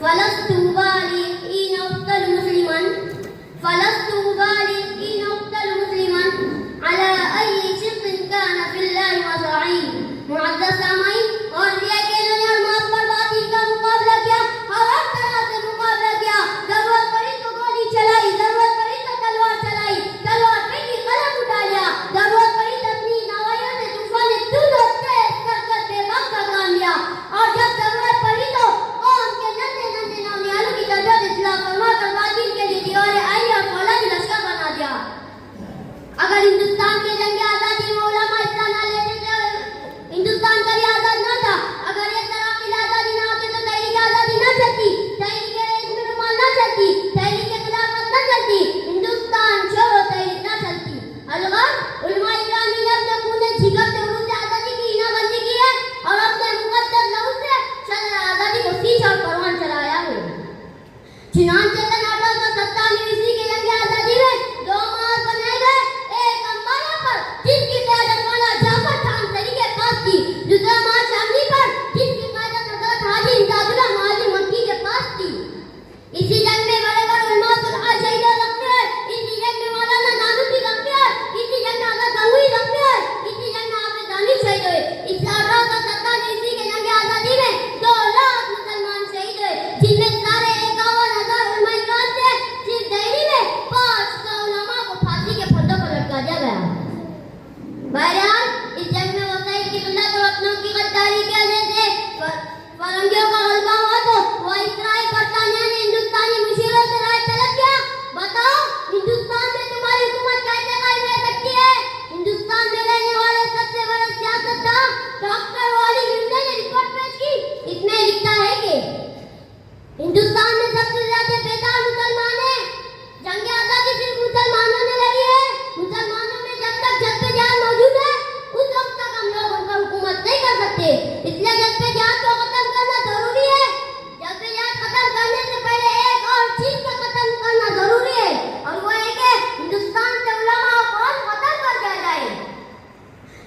فلست أبالي حين أقتل مسلما فلست أبالي حين أقتل مسلما على أي شق كان في الله مصراعي. معزز سامعین، اور یہ کہ انہوں نے الماس پر باطل کا مقابلہ کیا اور ہر طرح سے مقابلہ کیا. ضرورت پڑی تو گولی چلائی، ضرورت پڑی تو تلوار چلائی، تلوار پہ بھی قلم اٹھا لیا، ضرورت پڑی تو اپنی نوائیوں سے طوفان دودھ اور تیز کر کر بے باک کا کام لیا. اور جب ضرورت پڑی تو قوم کے ننھے ننھے نونیالوں کی طرف اصلاح فرما کر باطل کے لیے دیواریں آئی اور فولادی لشکر بنا دیا. اگر ہندوستان کے جنگ آزادی میں علماء حصہ نہ لیتے تو ہندوستان کبھی آزاد نہ تھا. اگر یہ تراقی آزادی نہ ہوتے تو تحریک آزادی نہ چلتی، تحریک عزم رومان نہ چلتی، تحریک خلافت نہ چلتی، ہندوستان چھوڑو تحریک نہ چلتی. الغرض، علماء اکرامی نے اپنے خون جگر سے عروج آزادی کی ہینا بندی کی ہے اور اپنے مقدس لہو سے شرح آزادی کو سیچ اور پروان چلایا ہے. چنانچہ سن 1897 عیسوی کے جنگ آزادی میں 2 محاذ بنائے گئے، ایک امبالہ پر جس کی قیادت مولانا جعفر تھانسری کے پاس تھی، دوسرا محاذ شاملی پر جس کی قیادت حضرت حاجی امداد اللہ معلم مکی کے پاس تھی. اسی جنگ میں بڑے بڑے علماء صلحاء شہید زخمی ہوئے، اسی جنگ میں مولانا نانوتوی زخمی ہوئے، اسی جنگ میں حضرت گنگوئی زخمی ہوئے، اسی جنگ میں حافظ دانوی شہید ہوئے. اس 1897 عیسوی کے جنگ آزادی میں 2 لاکھ مسلمان شہید ہوئے، جن میں سارے 51,000 علماء اکرام تھے. صرف دہلی میں 500 علماء کو پھانسی کے پھندوں پر لٹکا دیا گیا. بہرحال اس جنگ میں وسائل کی قلت اور اپنوں کی غداری کی وجہ سے فرنگیوں کا غلبہ ہوا تو وہ اسرائیل برطانیہ نے ہندوستانی مشیروں سے رائے طلب کیا. بتاؤ ہندوستان میں تمہاری حکومت کیسے قائم رہ سکتی ہے؟ ہندوستان میں رہنے والے سب سے بڑے سیاستداں ڈاکٹر والی نے رپورٹ پیش کی. اس میں لکھتا ہے کہ ہندوستان میں سب سے زیادہ بیدار مسلمان ہیں. جنگ آزادی صرف مسلمانوں نے لڑی ہے. مسلمانوں میں جب تک جذب جہاد موجود ہے اس وقت تک ہم لوگ ان پر حکومت نہیں کر سکتے. اس لیے جذب جہاد کو ختم کرنا ضروری ہے. جذب جہاد ختم کرنے سے پہلے ایک اور چیز کو ختم کرنا ضروری ہے اور وہ ہے کہ ہندوستان سے علماء و قوم ختم کر دیا جائے.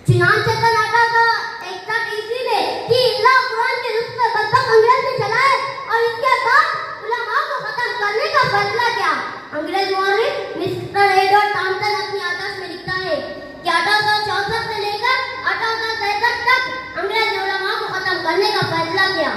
چنانچہ سن 1861 عیسوی میں 3 لاکھ قرآن کے نسخے بدبخت انگریز نے چلائے اور اس کے بعد علماء کو ختم کرنے کا فیصلہ کیا. انگریز مورخ مسٹر ایڈورڈ تھامسن اپنی آتش میں لکھتا ہے کہ 1864 سے لے کر 1863 تک انگریز نے علماء کو ختم کرنے کا فیصلہ کیا.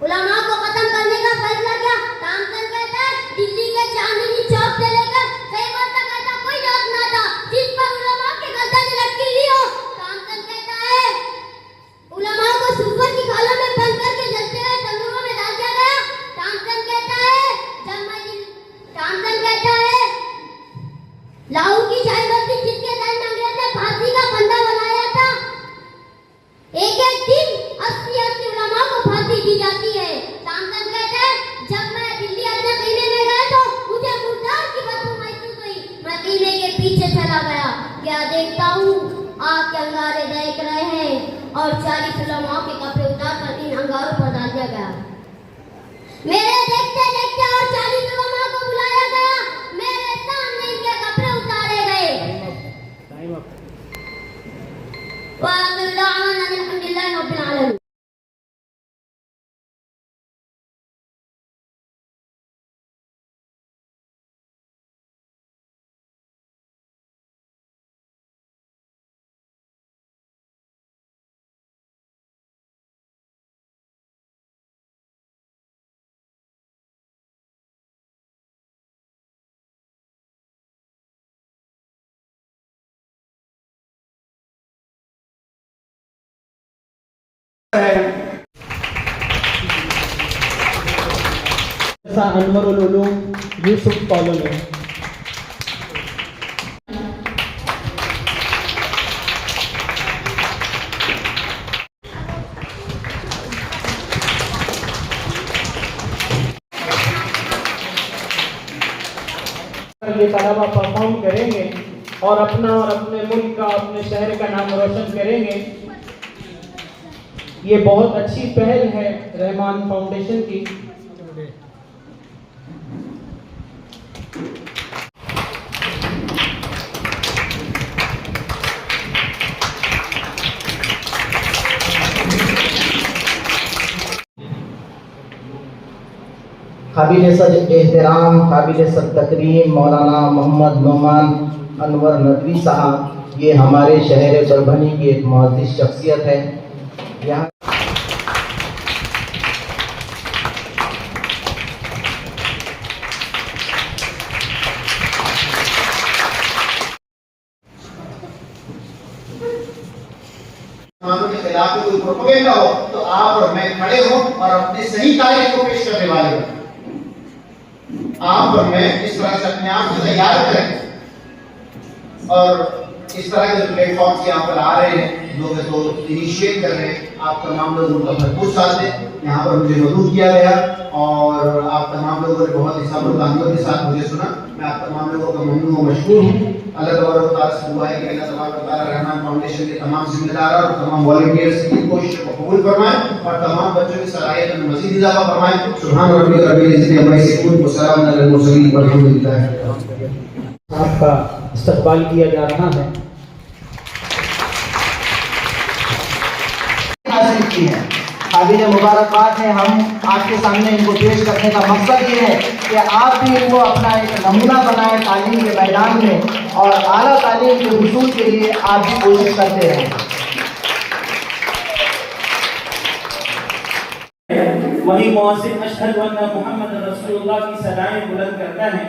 علماء کو ختم کرنے کا فیصلہ کیا. تھامسن کہتا ہے دلی کے چاندنی چوک سے لے کر خیبر تک ایسا کوئی چوک نہ تھا جس پر علماء کی گردنیں لٹکی ہوئی ہو. تھامسن کہتا ہے علماء کو سور کی کھالوں میں بند کر کے جلتے ہوئے تندوروں میں ڈال دیا گیا. تھامسن کہتا ہے لاہور کی شاہی بستی جس کے ذہن میں انگریز نے پھانسی کا پھندا بنایا تھا، ایک ایک دن 80 علماء کو پھانسی دی جاتی ہے. تھامسن کہتا ہے جب میں دلی اپنے خیمے میں گیا تو مجھے مردار کی بدبو محسوس ہوئی. میں خیمے کے پیچھے چلا گیا. کیا دیکھتا ہوں آگ کے انگارے دیکھ رہے ہیں اور 40 علماء کے کپڑے اتار کر ان انگاروں پر ڈال دیا گیا. میرے دیکھتے دیکھتے اور 40 علماء کو بلایا گیا. میرے سامنے ان کے کپڑے اتارے گئے. وآخر دعوانا الحمدللہ رب العالمین. انور العلوم یوسف کالج ہے. یہ طلبہ پرفارم کریں گے اور اپنا اور اپنے ملک کا اپنے شہر کا نام روشن کریں گے. یہ بہت اچھی پہل ہے رحمان فاؤنڈیشن کی. قابل صد احترام قابل صد تکریم مولانا محمد نعمان انور ندوی صاحب، یہ ہمارے شہر پربھنی کی ایک معزز شخصیت ہے. یہاں مسلمانوں کے خلاف کوئی پروپیگنڈا ہو تو آپ اور میں کھڑے ہوں اور اپنی صحیح تاریخ کو پیش کرنے والے ہوں. آپ اور میں اس طرح سے اپنے آپ کو تیار کریں اور اس طرح کے پلیٹ فارمس یہاں پر آ رہے ہیں، لوگ تو انیشیٹ کر رہے ہیں. آپ تمام لوگ ان کا بھرپور ساتھ دیں. یہاں پر مجھے مدعو کیا گیا اور آپ تمام لوگوں نے بہت ہی صبر و تحمل کے ساتھ مجھے سنا. میں آپ تمام لوگوں کا ممنون و مشکور ہوں. اللہ تبارک و تعالیٰ سے دعا ہے کہ اللہ تبارک و تعالیٰ رحمان فاؤنڈیشن کے تمام ذمہ دار اور تمام والنٹیئرز کی کوششوں کو قبول فرمائیں اور تمام بچوں کی صلاحیت میں مزید اضافہ فرمائیں. سبحان ربک رب العزت عما یصفون وسلام علی المرسلین والحمد للہ. آپ کا استقبال کیا جا رہا ہے. حاصل کی ہے، قابل مبارکباد ہیں. ہم آپ کے سامنے ان کو پیش کرنے کا مقصد یہ ہے کہ آپ بھی ان کو اپنا ایک نمونہ بنائیں تعلیم کے میدان میں اور اعلیٰ تعلیم کے حصول کے لیے آپ بھی کوشش کرتے رہیں. وہی مؤذن اشہد ان محمد رسول اللہ کی صدائیں بلند کرتا ہے.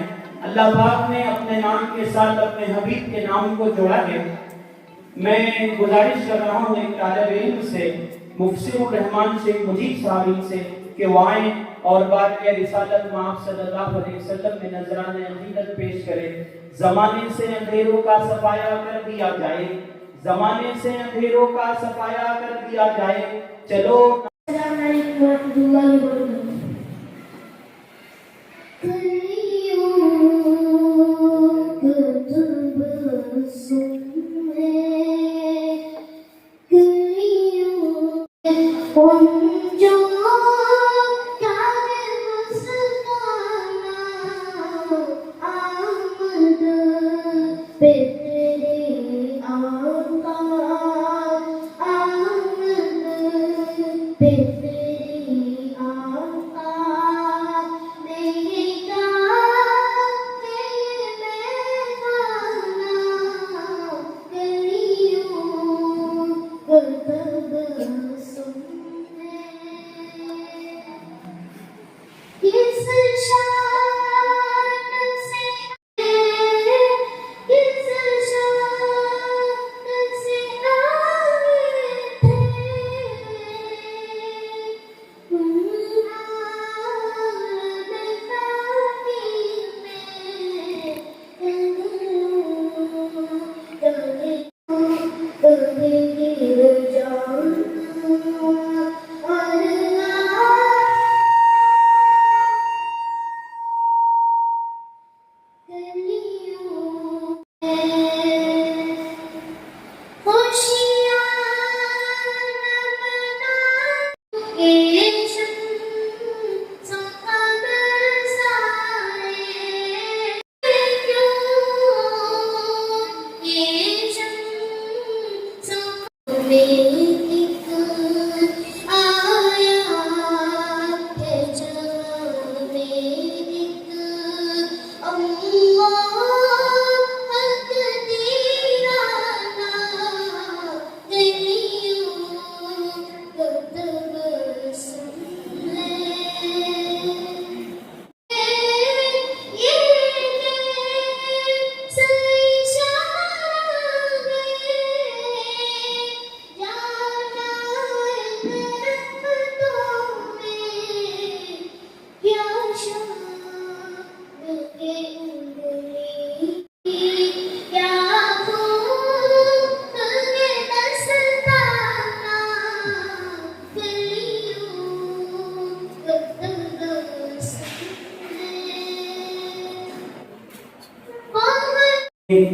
اللہ پاک نے اپنے نام کے ساتھ اپنے حبیب کے نام کو جوڑا ہے. میں گزارش کر رہا ہوں ایک طالب علم سے، مفسر الرحمان شیخ مجید صاحب سے، کہ وہ آئیں اور بات رسالت میں آپ صلی اللہ علیہ وسلم میں نذرانہ عقیدت پیش کریں. زمانے سے اندھیروں کا صفایا کر دیا جائے، زمانے سے اندھیروں کا صفایا کر دیا جائے. چلو السلام علیکم ورحمۃ اللہ وبرکاتہ.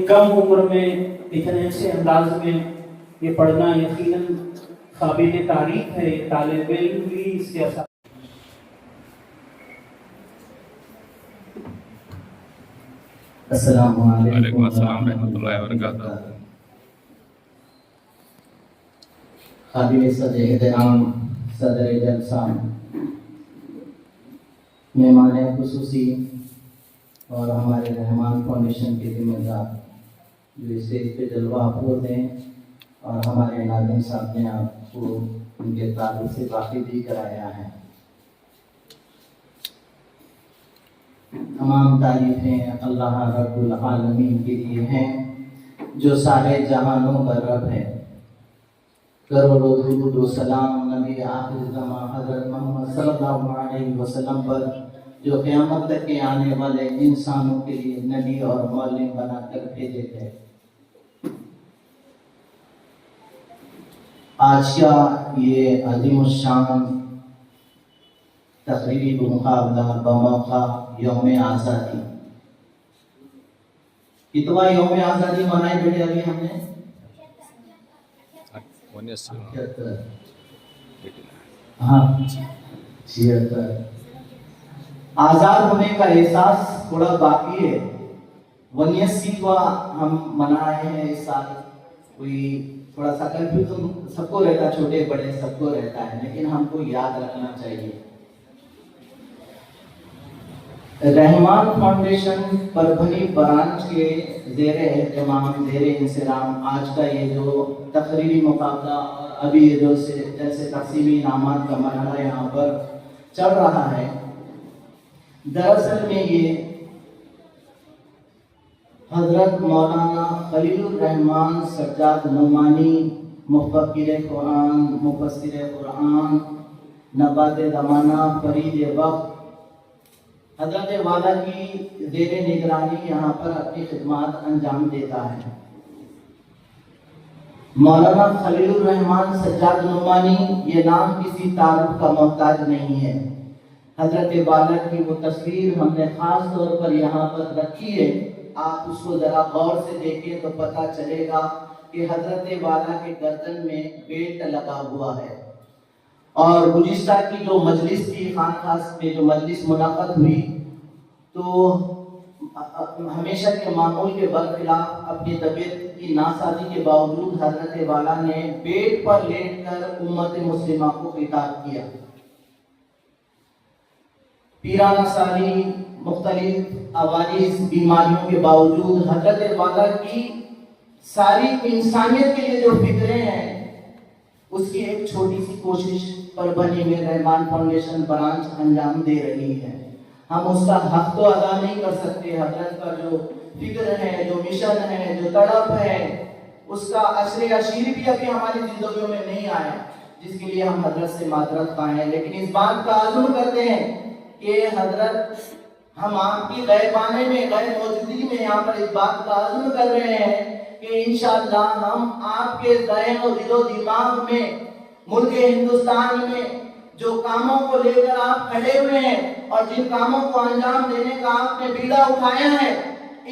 کم عمر میں اتنے سے انداز میں یہ پڑھنا یقیناً قابل تعریف ہے. طالب علم بھی اس کے اثر. السلام علیکم. وعلیکم السلام ورحمۃ اللہ وبرکاتہ. قابل صد احترام صدر جلسہ مہمان خصوصی اور ہمارے رحمان فاؤنڈیشن کے ذمہ دار جو اسٹیج پہ جلوہ افروز ہیں، اور ہمارے ناظم صاحب نے آپ کو ان کے تعلق سے واقف بھی کرایا ہے۔ تمام تعریفیں اللہ رب العالمین کے لیے ہیں جو سارے جہانوں کا رب ہے۔ کروڑوں درود و سلام نبی آخر زمان حضرت محمد صلی اللہ علیہ وسلم پر، جو قیامت تک کے آنے والے انسانوں کے لیے نبی اور معلم بنا کر بھیجے گئے۔ آج کا یہ عظیم الشان تقریبی مقابلہ بموقع یوم آزادی، کتنا یوم آزادی منائے بیٹے ابھی ہم نے؟ 76۔ آزاد ہونے کا احساس تھوڑا باقی ہے۔ 79واں ہم منائے ہیں اس سال۔ کوئی تھوڑا سا کنفیوژن سب کو رہتا، چھوٹے بڑے سب کو رہتا ہے، لیکن ہم کو یاد رکھنا چاہیے رحمان فاؤنڈیشن پربھنی برانچ کے زیر اہتمام زیر انسرام آج کا یہ جو تقریری مقابلہ اور ابھی یہ جو جیسے تقسیمی انعامات کا مرحلہ یہاں پر چل رہا ہے، دراصل میں یہ حضرت مولانا خلیل الرحمان سجاد نعمانی مفکر قرآن، مفسر قرآن، نبات زمانہ، فرید وقت، حضرت والا کی زیر نگرانی یہاں پر اپنی خدمات انجام دیتا ہے۔ مولانا خلیل الرحمان سجاد نعمانی یہ نام کسی تعارف کا محتاج نہیں ہے۔ حضرت والا کی وہ تصویر ہم نے خاص طور پر یہاں پر رکھی ہے، آپ اس کو ذرا غور سے دیکھیں تو پتہ چلے گا کہ حضرت والا کے گردن میں بیلٹ لگا ہوا ہے۔ اور گزشتہ کی جو مجلس تھی، خانقاہ میں جو مجلس منعقد ہوئی، تو ہمیشہ کے معمول کے برخلاف اپنی طبیعت کی ناسازی کے باوجود حضرت والا نے بیڈ پر لیٹ کر امت مسلمہ کو خطاب کیا۔ پیرانہ سالی، مختلف عوارض بیماریوں کے باوجود حضرت والا کی ساری انسانیت کے لیے جو فکریں ہیں، اس کی ایک چھوٹی سی کوشش پربھنی میں رحمان فاؤنڈیشن برانچ انجام دے رہی ہے۔ ہم اس کا حق تو ادا نہیں کر سکتے، حضرت کا جو فکر ہے، جو مشن ہے، جو تڑپ ہے، اس کا عشر عشیر بھی ابھی ہماری زندگیوں میں نہیں آیا، جس کے لیے ہم حضرت سے معذرت خواہ ہیں۔ لیکن اس بات کا عزم کرتے ہیں کہ حضرت، ہم آپ کی غیبانے میں، غیر موجودگی میں یہاں پر اس بات کا عزم کر رہے ہیں کہ انشاءاللہ ہم آپ کے ذہن و دل و دماغ میں، ملک ہندوستان میں جو کاموں کو لے کر آپ کھڑے ہوئے ہیں اور جن کاموں کو انجام دینے کا آپ نے بیڑا اٹھایا ہے،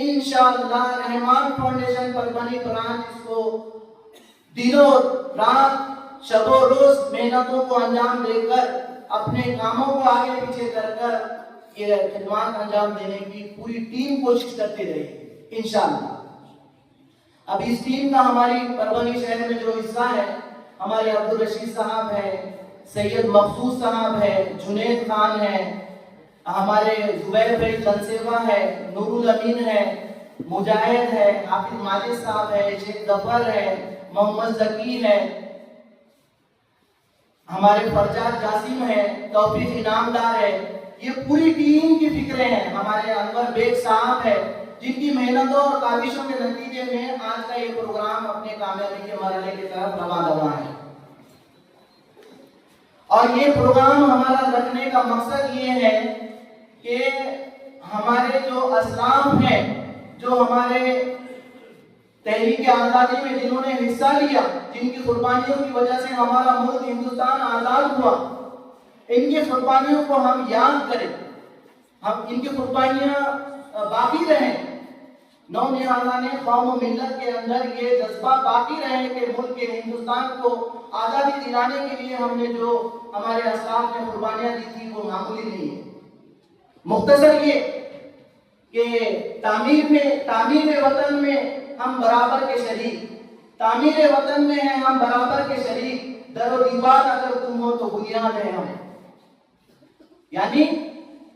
انشاءاللہ رحمان فاؤنڈیشن پربھنی برانچ اس کو دنوں رات، شب و روز محنتوں کو انجام دے کر، اپنے کاموں کو آگے پیچھے کر کر یہ خدمات انجام دینے کی پوری ٹیم کوشش کرتے رہے گی انشاءاللہ۔ اب اس ٹیم کا ہماری پربھنی شہر میں جو حصہ ہے، ہمارے عبدالرشید صاحب ہے، سید مخصوص صاحب ہے، جنید خان ہے، ہمارے زبیر بھائی تنسیوا ہے، نور الامین ہے، مجاہد ہے، حافظ ماجد صاحب ہے، شیخ ظفر ہے، محمد ذکی ہے، ہمارے فرجاد جاسم ہے، توفیق انعامدار ہے۔ یہ پوری ٹیم کی فکریں ہیں۔ ہمارے انور بیگ صاحب ہے، جن کی محنتوں اور کاوشوں کے نتیجے میں آج کا یہ پروگرام اپنے کامیابی کے مرحلے کی طرف رواں ہے۔ اور یہ پروگرام ہمارا رکھنے کا مقصد یہ ہے کہ ہمارے جو اسلاف ہیں، جو ہمارے تحریک آزادی میں جنہوں نے حصہ لیا، جن کی قربانیوں کی وجہ سے ہمارا ملک ہندوستان آزاد ہوا، ان کی قربانیوں کو ہم یاد کریں، ہم ان کی قربانیاں باقی رہیں، نونہالان قوم و ملت کے اندر یہ جذبہ باقی رہے کہ ملک کے ہندوستان کو آزادی دلانے کے لیے ہم نے جو ہمارے اسلاف نے قربانیاں دی تھی وہ معمولی نہیں ہے۔ مختصر یہ کہ تعمیر وطن میں ہم برابر کے شریک، تعمیر وطن میں ہیں ہم برابر کے شریک، در و دیوار اگر تم ہو تو بنیاد ہے ہم، یعنی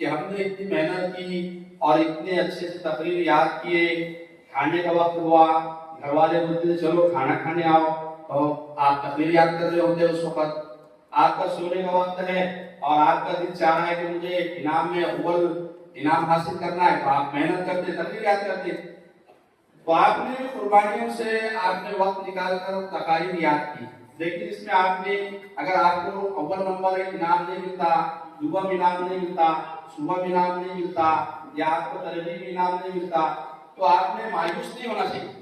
کہ ہم نے اتنی محنت کی اور اتنے اچھے سے تقریر یاد کیے، کھانے کا وقت ہوا، گھر والے بولتے تھے چلو کھانا کھانے آؤ، تو آپ تقریر یاد کر رہے ہوتے اس وقت، آپ کا سونے کا وقت ہے اور آپ کا دل چاہ رہا ہے کہ مجھے انعام میں اول انعام حاصل کرنا ہے، تو آپ محنت کرتے، تقریر یاد کرتے، تو آپ نے قربانیوں سے آپ نے وقت نکال کر تقاریر یاد کی، لیکن اس میں آپ نے اگر آپ کو اول نمبر انعام نہیں ملتا، دوسرا انعام نہیں ملتا، صبح انعام نہیں ملتا، یا آپ کو ترغیب انعام نہیں ملتا، تو آپ نے مایوس نہیں ہونا چاہیے،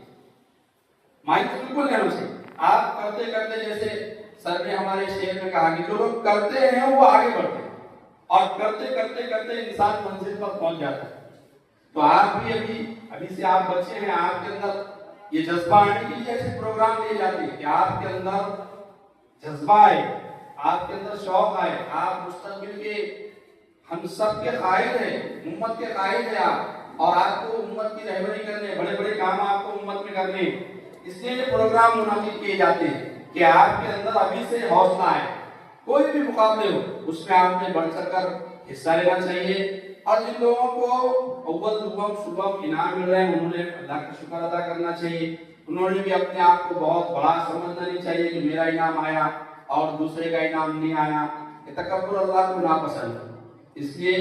مایوس بالکل نہیں ہونا چاہیے، آپ کرتے کرتے جیسے سر نے ہمارے شعر میں کہا کہ جو لوگ کرتے ہیں وہ آگے بڑھتے ہیں، اور کرتے کرتے کرتے انسان منزل پر پہنچ جاتا ہے، تو آپ بھی ابھی سے آپ بچے ہیں، آپ کے اندر یہ جذبہ آنے کے لیے ایسے پروگرام لیے جاتے ہیں کہ آپ کے اندر جذبہ آئے، آپ کے اندر شوق آئے، آپ مستقبل کے ہم سب کے قائد ہیں، امت کے قائد ہیں آپ، اور آپ کو امت کی رہبری کرنے، بڑے بڑے کام آپ کو امت میں کرنے، اس لیے یہ پروگرام منعقد کیے جاتے ہیں کہ آپ کے اندر ابھی سے حوصلہ ہے، کوئی بھی مقابلے ہو اس میں آپ نے بڑھ چڑھ کر حصہ لینا چاہیے، اور جن لوگوں کو اول دوم صبح انعام مل رہے ہیں انہوں نے اللہ کا شکر ادا کرنا چاہیے، انہوں نے بھی اپنے آپ کو بہت بڑا سمجھنا نہیں چاہیے کہ میرا انعام آیا اور دوسرے کا انعام نہیں آیا، یہ تکبر اللہ کو ناپسند ہے، اس لیے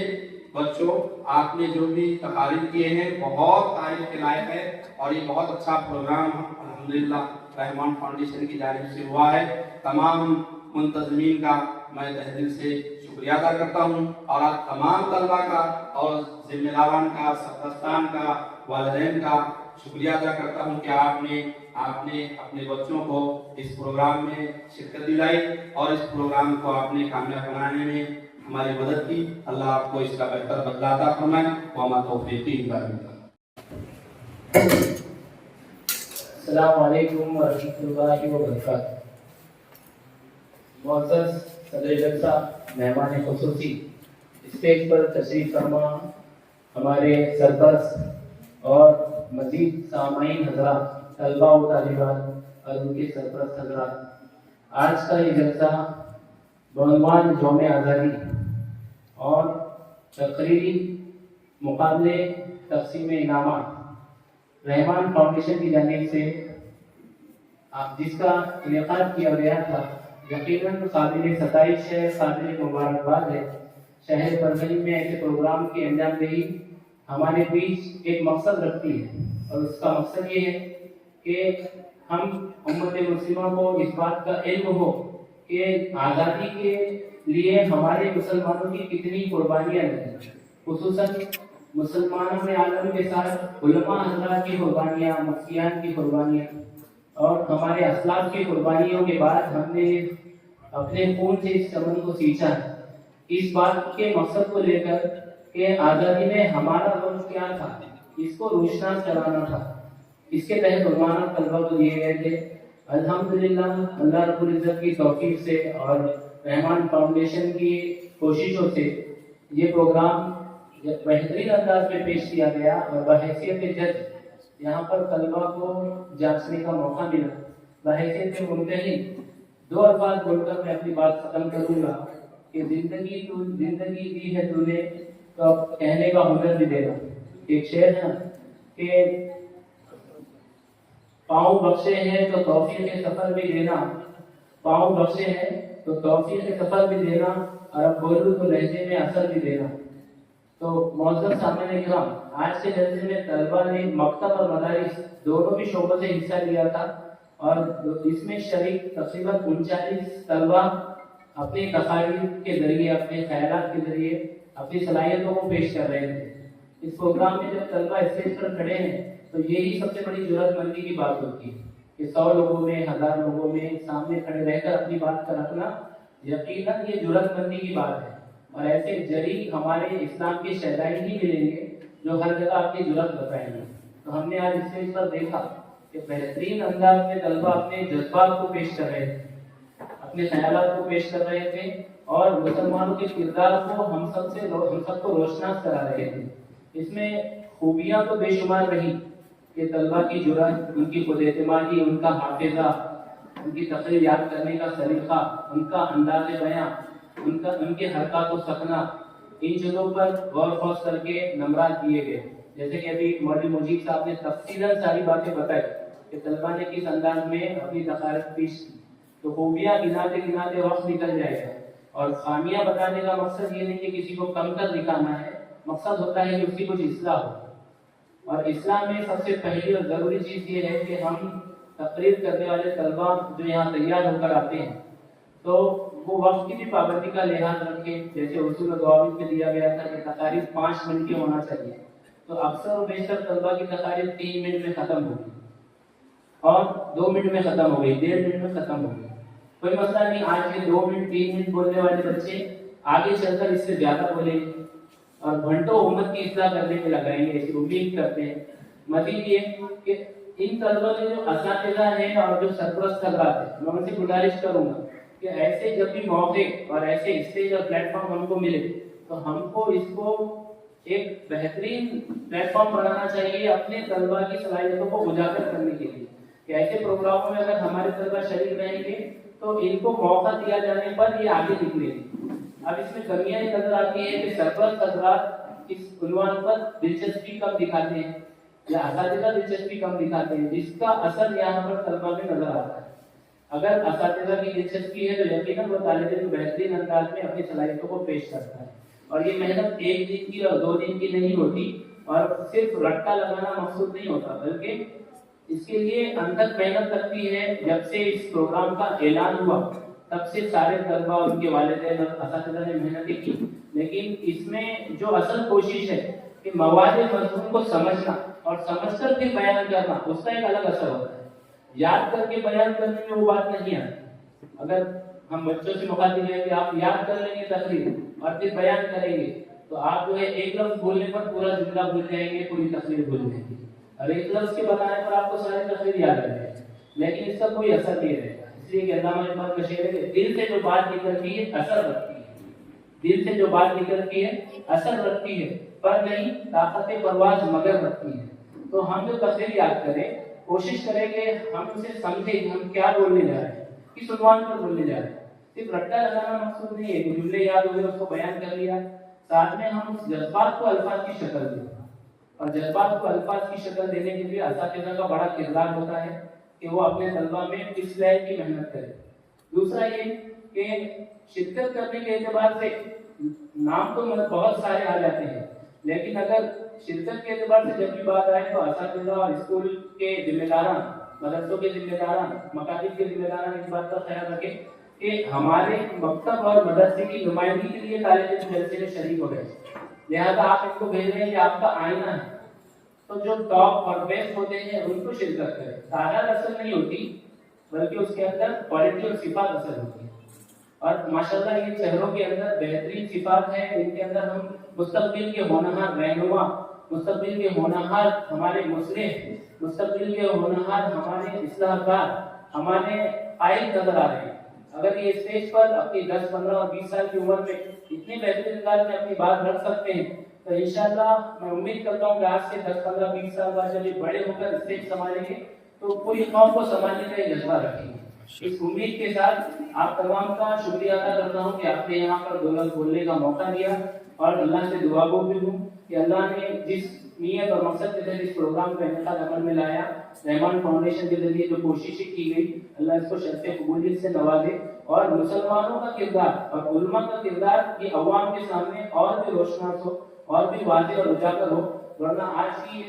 بچوں آپ نے جو بھی تقاریر کیے ہیں بہت تعریف کے لائق ہے، اور یہ بہت اچھا پروگرام الحمدللہ رحمان فاؤنڈیشن کی جانب سے ہوا ہے، تمام منتظمین کا میں تہ دل سے شکریہ ادا کرتا ہوں، اور آپ تمام طلبہ کا اور ذمہ داران کا، سرپرستان کا، والدین کا شکریہ ادا کرتا ہوں کہ آپ نے اپنے بچوں کو اس پروگرام میں شرکت دلائی اور اس پروگرام کو آپ نے کامیاب بنانے میں ہماری مدد کی، اللہ آپ کو اس کا بہتر بدلہ عطا فرمائے، وما توفیقی الا باللہ۔ السلام علیکم ورحمۃ اللہ وبرکاتہ۔ معزز صدر جلسہ، مہمان خصوصی، اسٹیج پر تشریف فرما ہمارے سرپرست اور مزید سامعین حضرات، طلباء و طالبات اور ان کے سرپرست حضرات، آج کا یہ جلسہ بعنوان یوم آزادی اور تقریری مقابلے تقسیم انعامات رحمان فاؤنڈیشن کی جانب سے جس کا انعقاد کیا گیا تھا، یقیناً قابل ستائش ہے، قابل مبارکباد ہے۔ شہر پربھنی میں ایسے پروگرام کی انجام دہی ہمارے بیچ ایک مقصد رکھتی ہے، اور اس کا مقصد یہ ہے کہ ہم امت مسلمہ کو اس بات کا علم ہو کہ آزادی کے لیے ہمارے مسلمانوں کی کتنی قربانیاں ہیں، خصوصاً مسلمانوں میں عالم کے ساتھ علماء حضرات کی قربانیاں، مفتیان کی قربانیاں اور ہمارے اسلاف کی قربانیوں کے بعد ہم نے اپنے خون سے اس چمن کو سینچا ہے، اس بات کے مقصد کو لے کر کہ آزادی میں ہمارا رول کیا تھا، اس کو روشناس کرانا تھا۔ اس کے تحت عنوانات طلبہ کو دیے گئے تھے۔ الحمدللہ اللہ رب العزت کی توفیق سے اور رحمان فاؤنڈیشن کی کوششوں سے یہ پروگرام بہترین انداز میں پیش کیا گیا، اور بحیثیت جج یہاں پر طلبہ کو جانچنے کا موقع ملا۔ بحیثیت ممتحن دو الفاظ بول کر میں اپنی بات ختم کروں گا کہ زندگی دی ہے تو نے تو اب کہنے کا ہنر بھی دینا۔ ایک شعر ہے کہ پاؤں بخشے ہیں تو توفیق سفر بھی دینا، پاؤں بخشے ہیں تو توفیق سفر بھی دینا، اور اب بولوں تو لہجے میں اثر بھی دینا۔ تو معزز سامعین کرام، آج کے جلسے میں طلبہ نے مکتب اور مدارس دونوں بھی شعبوں سے حصہ لیا تھا، اور اس میں شریک تقریباً 39 طلبہ اپنے تقاریر کے ذریعے، اپنے خیالات کے ذریعے اپنی صلاحیتوں کو پیش کر رہے تھے۔ اس پروگرام میں جب طلبہ اسٹیج پر کھڑے ہیں تو یہی سب سے بڑی جرأت مندی کی بات ہوتی ہے کہ 100 لوگوں میں، 1000 لوگوں میں سامنے کھڑے رہ کر اپنی بات کا رکھنا یقیناً یہ جرأت مندی کی بات ہے، اور ایسے جری ہمارے اسلام کے شہدائی ہی ملیں گے جو ہر جگہ اپنی جرأت بتائیں گے۔ تو ہم نے آج اسٹیج پر دیکھا کہ بہترین انداز میں طلبہ اپنے جذبات کو پیش کر رہے تھے، اپنے خیالات کو پیش کر رہے تھے، اور مسلمانوں کے کردار کو ہم سب کو روشناس کرا رہے تھے۔ اس میں خوبیاں تو بے شمار رہی کہ طلبہ کی جرأت، ان کی خود اعتمادی، ان کا حافظہ، ان کی تقریر یاد کرنے کا سلیقہ، ان کا انداز بیاں، ان کے حرکات و سکنا، ان چیزوں پر غور خوض کر کے نمرات دیے گئے. جیسے کہ ابھی مولوی مجیب صاحب نے تفصیلاً ساری باتیں بتائی کہ طلبا نے کس انداز میں اپنی تقاریر پیش کی. تو خوبیاں گناتے گناتے وقت نکل جائے گا. اور خامیاں بتانے کا مقصد یہ نہیں کہ کسی کو کم کر دکھانا ہے، مقصد ہوتا ہے کہ اس کی کچھ اصلاح ہو. اور اسلام میں سب سے پہلی اور ضروری چیز یہ ہے کہ ہم تقریر کرنے والے طلبا جو یہاں تیار ہو کر آتے ہیں تو وہ وقت کی بھی پابندی کا لحاظ رکھیں. جیسے اصول ضوابط میں دیا گیا تھا کہ تقاریر 5 منٹ کی ہونا چاہیے، تو اکثر و بیشتر طلبا کی تقاریر 3 منٹ میں ختم ہوگی اور 2 منٹ میں ختم ہو گئی، 1.5 منٹ میں ختم ہو گئی. کوئی مسئلہ نہیں، آج کے 2 منٹ 3 منٹ بولنے والے بچے آگے چل کر اس سے زیادہ بولیں گے اور گھنٹوں امت کی اصلاح کرنے میں لگائیں گے، ایسی امید کرتے ہیں. مزید یہ کہ ان طلبا کے جو اساتذہ ہیں اور جو سرپرست حضرات ہیں، میں ان سے گزارش کروں گا کہ ایسے جب بھی موقع اور ایسے اسٹیج اور پلیٹ فارم ہم کو ملے تو ہم کو اس کو ایک بہترین پلیٹ فارم بنانا چاہیے اپنے طلبا کی صلاحیتوں کو اجاگر کرنے کے لیے. کہ ایسے پروگراموں میں اگر ہمارے طلبا شریک رہیں گے تو ان کو موقع دیا جانے پر یہ آگے نکلے گی. اب اس میں کمیاں نظر آتی ہیں کہ سرپرست حضرات اس عنوان پر دلچسپی کم دکھاتے ہیں یا اساتذہ دلچسپی کم دکھاتے ہیں، جس کا اثر یہاں پر طلبا میں نظر آتا ہے. اگر اساتذہ کی دلچسپی ہے تو یقیناً وہ طالب علم بہترین انداز میں اپنی صلاحیتوں کو پیش کرتا ہے. اور یہ محنت 1 دن کی اور 2 دن کی نہیں ہوتی اور صرف رٹا لگانا مقصود نہیں ہوتا، بلکہ اس کے لیے اندر محنت لگتی ہے. جب سے اس پروگرام کا اعلان ہوا تب سے سارے طلبا اور ان کے والدین اور اساتذہ نے محنتیں کی، لیکن اس میں جو اصل کوشش ہے کہ مواد مضمون کو سمجھنا اور سمجھ کر پھر بیان کرنا، اس کا ایک الگ اثر ہوتا ہے. یاد کر کے بیان کرنے میں وہ بات نہیں آتی. اگر ہم بچوں سے مخاطب ہیں کہ آپ یاد کر لیں گے تقریر اور پھر بیان کریں گے تو آپ جو ہے ایک لفظ بولنے پر پورا جملہ بھول جائیں گے، پوری تقریر بھول جائیں گے، اور ایک لفظ کے بتانے پر آپ کو ساری تقریر یاد رہ جائے گی، لیکن اس کا کوئی اثر نہیں رہے گا. اس لیے کہ علامہ اقبال کا شعر ہے کہ دل سے جو بات نکلتی ہے اثر رکھتی ہے. دل سے جو بات نکلتی ہے اثر رکھتی ہے، پر نہیں طاقت پرواز مگر رکھتی ہے. تو ہم جو تقریر یاد کریں، کوشش کریں کہ ہم اسے سمجھیں ہم کیا بولنے جا رہے ہیں، کس عنوان پر بولنے جا رہے ہیں. صرف رٹا لگانا مقصود نہیں ہے کہ جملے یاد ہوئے اس کو بیان کر لیا، ساتھ میں ہم اس جذبات کو الفاظ کی شکل دیں. اور جذبات کو الفاظ کی شکل دینے کے لیے اساتذہ کا بڑا کردار ہوتا ہے کہ وہ اپنے طلبا میں اس لیول کی محنت کرے. دوسرا یہ کہ شرکت کرنے کے اعتبار سے نام تو بہت سارے آ جاتے ہیں، لیکن اگر شرکت کے اعتبار سے جب بھی بات آئے تو اساتذہ اور اسکول کے ذمہ داران، مدرسوں کے ذمہ داران، مکاتب کے ذمہ داران اس بات کا خیال رکھیں کہ ہمارے مکتب اور مدرسے کی نمائندگی کے لیے طالب علم جلسے میں شریک ہو گئے. لہذا آپ ان کو بھیج رہے ہیں، یہ آپ کا آئینہ ہے، تو جو ٹاپ اور بیسٹ ہوتے ہیں ان کو شرکت کریں. تعداد اصل نہیں ہوتی بلکہ اس کے اندر کوالٹی اور صفات اصل ہوتی ہے. اور ماشاءاللہ یہ چہروں کے اندر بہترین صفات ہیں، ان کے اندر ہم مستقبل کے ہونہار رہنما، مستقبل کے ہونہار ہمارے مصلح، مستقبل کے ہونہار ہمارے اصلاح کار، ہمارے قائد نظر آ رہے ہیں. اگر یہ اسٹیج پر اپنی 10، 15 اور 20 سال کی عمر میں اتنے بہترین انداز میں اپنی بات رکھ سکتے ہیں تو انشاءاللہ میں امید کرتا ہوں کہ آج سے 10، 15، 20 سال بعد جب یہ بڑے ہو کر اسٹیج سنبھالیں گے تو پوری قوم کو سنبھالنے کا ایک جذبہ رکھیں گے. اس امید کے ساتھ آپ تمام کا شکریہ ادا کرتا ہوں کہ آپ نے یہاں پر دو لفظ بولنے کا موقع دیا، اور اللہ سے دعا گو بھی ہوں کہ اللہ نے جس نیت اور مقصد کے تحت اس پروگرام کا انعقاد عمل میں لایا، رحمان فاؤنڈیشن کے ذریعے جو کوششیں کی گئی، اللہ اس کو شرط قبولیت سے نوازے اور مسلمانوں کا کردار اور علماء کا کردار یہ عوام کے سامنے اور بھی روشناس ہو اور بھی واضح اور اجاگر ہو. ورنہ آج کی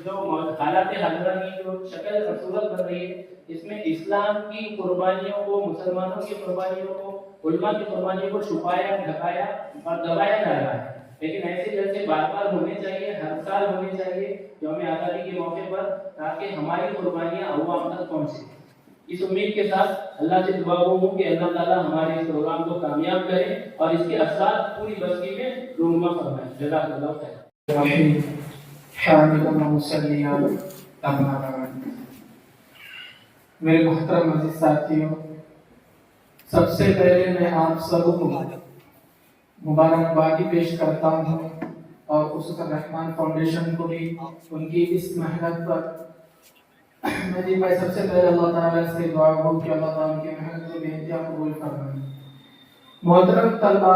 جو حالات حاضرہ کی جو شکل اور صورت بن رہی ہے، اس میں اسلام کی قربانیوں کو، مسلمانوں کی قربانیوں کو، علماء کی قربانیوں کو چھپایا، ڈھکایا اور دبایا جا رہا ہے. لیکن ایسے جلسے بار بار ہونے چاہیے، ہر سال ہونے چاہیے یوم آزادی کے موقع پر، تاکہ ہماری قربانیاں عوام تک پہنچیں. اس امید کے ساتھ اللہ سے دعا ہوں کہ اللہ تعالیٰ ہمارے اس پروگرام کو کامیاب کرے اور اس کے اثرات پوری بستی میں رونما فرمائے. جزاک اللہ خیر. میرے محترم عزیز ساتھیوں، سب سے پہلے میں آپ سب کو مبارکبادی پیش کرتا ہوں اور خصوصاً رحمان فاؤنڈیشن کو بھی ان کی اس محنت پر میں سب سے پہلے اللہ تعالیٰ سے دعا ہو کہ اللہ تعالیٰ کی محنت کو بے انتہا قبول فرمائے. محترم طلبہ،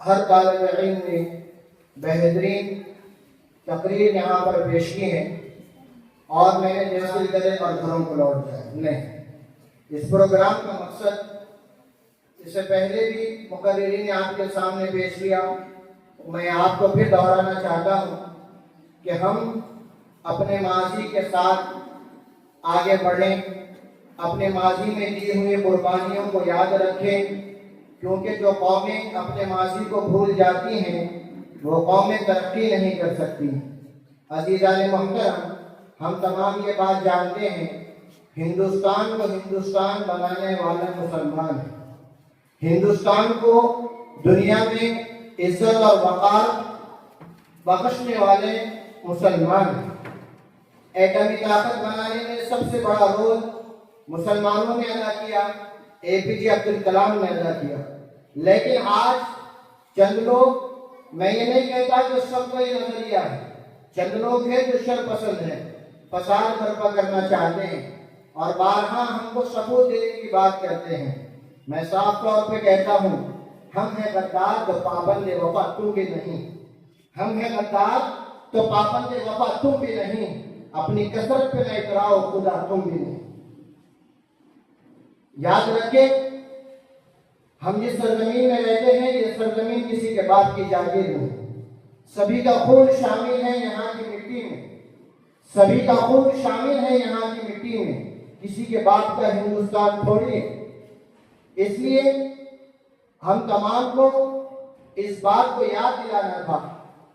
ہر طالب علم نے بہترین تقریر یہاں پر پیش کی ہے اور میں نے جیسے کرے اور گھروں کو لوٹ جائے نہیں. اس پروگرام کا مقصد اس سے پہلے بھی مقررین نے آپ کے سامنے پیش کیا. میں آپ کو پھر دہرانا چاہتا ہوں کہ ہم اپنے ماضی کے ساتھ آگے بڑھیں, اپنے ماضی میں دی ہوئی قربانیوں کو یاد رکھیں, کیونکہ جو قومیں اپنے ماضی کو بھول جاتی ہیں وہ قومیں ترقی نہیں کر سکتی. عزیزان محترم, ہم تمام یہ بات جانتے ہیں, ہندوستان کو ہندوستان بنانے والا مسلمان ہے. ہندوستان کو دنیا میں عزت اور وقار بخشنے والے مسلمان ہیں. ایٹمی طاقت بنانے میں سب سے بڑا رول مسلمانوں نے ادا کیا, APJ عبد الکلام نے ادا کیا. لیکن آج چند لوگ, میں یہ نہیں کہتا کہ سب کو یہ نظریہ ہے, چند لوگ ہیں جو شر پسند ہیں, فساد برپا کرنا چاہتے ہیں اور بارہا ہم کو ثبوت دینے کی بات کرتے ہیں. میں صاف طور پہ کہتا ہوں, ہم ہیں غدار تو پابند وفا تم بھی نہیں. ہم ہیں غدار تو پابند وفا تم بھی نہیں. اپنی کثرت پہ نہ اتراؤ خدا تم بھی نہیں. یاد رکھیں, ہم جس سرزمین میں رہتے ہیں یہ سرزمین کسی کے باپ کی جاگیر نہیں. سبھی کا خون شامل ہے یہاں کی مٹی میں, سبھی کا خون شامل ہے یہاں کی مٹی میں. کسی کے باپ کا ہندوستان تھوڑی ہے. اس لیے ہم تمام کو اس بات کو یاد دلانا تھا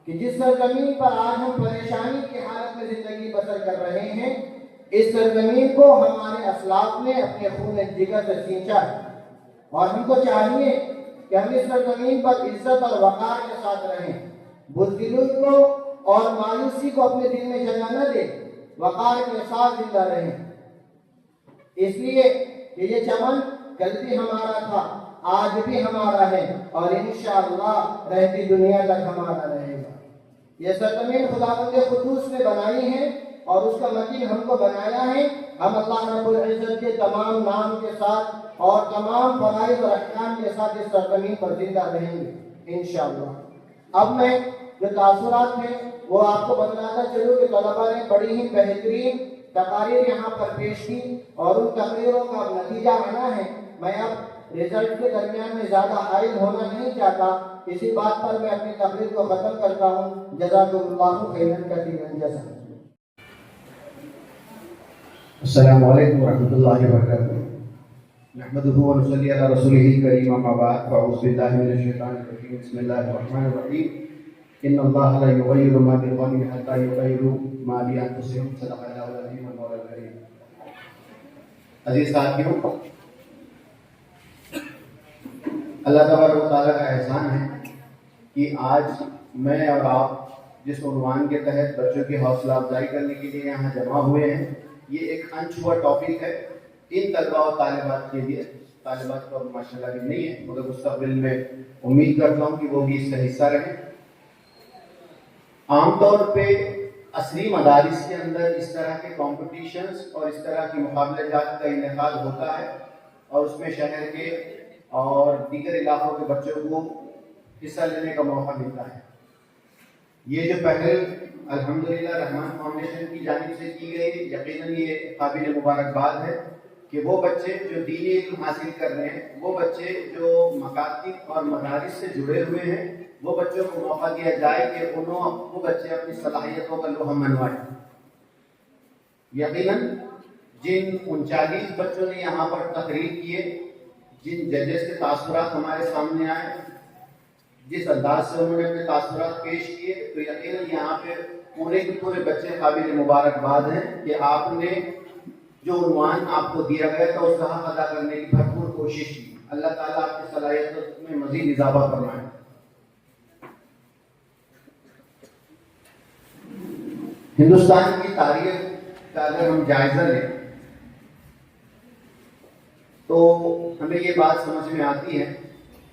کہ جس سرزمین پر آج ہم پریشانی کی حالت میں زندگی بسر کر رہے ہیں, اس سرزمین کو ہمارے اسلاف نے اپنے خون جگر سے سینچا ہے اور ہم کو چاہیے کہ ہم اس سرزمین پر عزت اور وقار کے ساتھ رہیں. بزدلی کو اور مایوسی کو اپنے دل میں جگہ نہ دیں, وقار کے ساتھ زندہ رہیں. اس لیے کہ یہ چمن کل بھی ہمارا تھا, آج بھی ہمارا ہے اور انشاءاللہ رہتی دنیا تک ہمارا رہے گا. یہ سرزمین خداوند قدوس نے بنائی ہے اور اس کا مکین ہم کو بنایا ہے. ہم اللہ رب العزت کے تمام نام کے ساتھ اور تمام فرائض اور احکام کے ساتھ اس سرزمین پر زندہ رہیں گے انشاءاللہ. اب میں جو تاثرات ہیں وہ آپ کو بتلاتا چلوں کہ طلبہ نے بڑی ہی بہترین تقاریر یہاں پر پیش کی اور ان تقریروں کا اب نتیجہ آنا ہے. میں اب رزلٹ کے درمیان میں زیادہ حائل ہونا نہیں چاہتا, اسی بات پر میں اپنی تقریر کو ختم کرتا ہوں. جزاکم اللہ خیرا کثیرا جزاء. السلام علیکم ورحمۃ اللہ وبرکاتہ. نحمده ونصلي على رسوله الكريم. اما بعد فاعوذ بالله من الشيطان الرجيم. بسم الله الرحمن الرحيم. ان الله لا يغير ما بقوم حتى يغيروا ما بانفسهم. صدق الله العظيم والمولى الكريم. عزیز ساتھیوں, اللہ تبارک و تعالیٰ کا احسان ہے کہ آج میں اور آپ جس عنوان کے تحت بچوں کی حوصلہ افزائی کرنے کے لیے یہاں جمع ہوئے ہیں, یہ ایک انچھوا ٹاپک ہے ان طلباء و طالبات کے لیے. طالبات کو ماشاءاللہ بھی نہیں ہے مگر مستقبل میں امید کرتا ہوں کہ وہ بھی اس کا حصہ رہیں. عام طور پہ عصری مدارس کے اندر اس طرح کے کمپٹیشنز اور اس طرح کے مقابلہ جات کا انعقاد ہوتا ہے اور اس میں شہر کے اور دیگر علاقوں کے بچوں کو حصہ لینے کا موقع ملتا ہے. یہ جو پہل الحمدللہ رحمان فاؤنڈیشن کی جانب سے کی گئی, یقیناً یہ قابل مبارکباد ہے کہ وہ بچے جو دینی علم حاصل کر رہے ہیں, وہ بچے جو مکاتب اور مدارس سے جڑے ہوئے ہیں, وہ بچوں کو موقع دیا جائے کہ وہ بچے اپنی صلاحیتوں کا لوہا منوائیں. یقیناً جن 39 بچوں نے یہاں پر تقریر کیے, جن ججز کے تاثرات ہمارے سامنے آئے, جس انداز سے انہوں نے اپنے تاثرات پیش کیے, تو یقیناً یہاں پہ پورے کے پورے بچے قابل مبارکباد ہیں کہ آپ نے جو عنوان آپ کو دیا گیا تھا اس کا حق ادا کرنے کی بھرپور کوشش کی. اللہ تعالیٰ آپ کی صلاحیتوں میں مزید اضافہ فرمائے. ہندوستان کی تاریخ کا اگر ہم جائزہ لیں تو ہمیں یہ بات سمجھ میں آتی ہے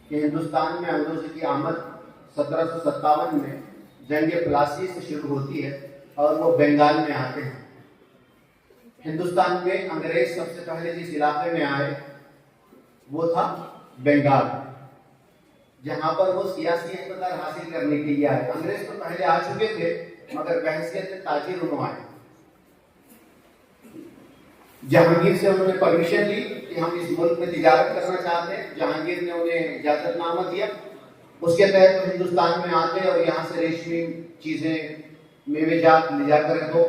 کہ ہندوستان میں انگریزوں کی آمد 1757 میں جنگ پلاسی سے شروع ہوتی ہے اور وہ بنگال میں آتے ہیں. ہندوستان میں انگریز سب سے پہلے جس علاقے میں آئے وہ تھا بنگال. جہاں پر وہ سیاسی اقتدار حاصل کرنے کے لیے آئے. انگریز تو پہلے آ چکے تھے مگر بحیثیت تاجر انہوں آئے. جہانگیر سے انہوں نے پرمیشن لی کہ ہم اس ملک میں تجارت کرنا چاہتے ہیں. جہانگیر نے انہیں اجازت نامہ دیا. اس کے تحت وہ ہندوستان میں آتے اور یہاں سے ریشمی چیزیں میوے جات لے جا کر تو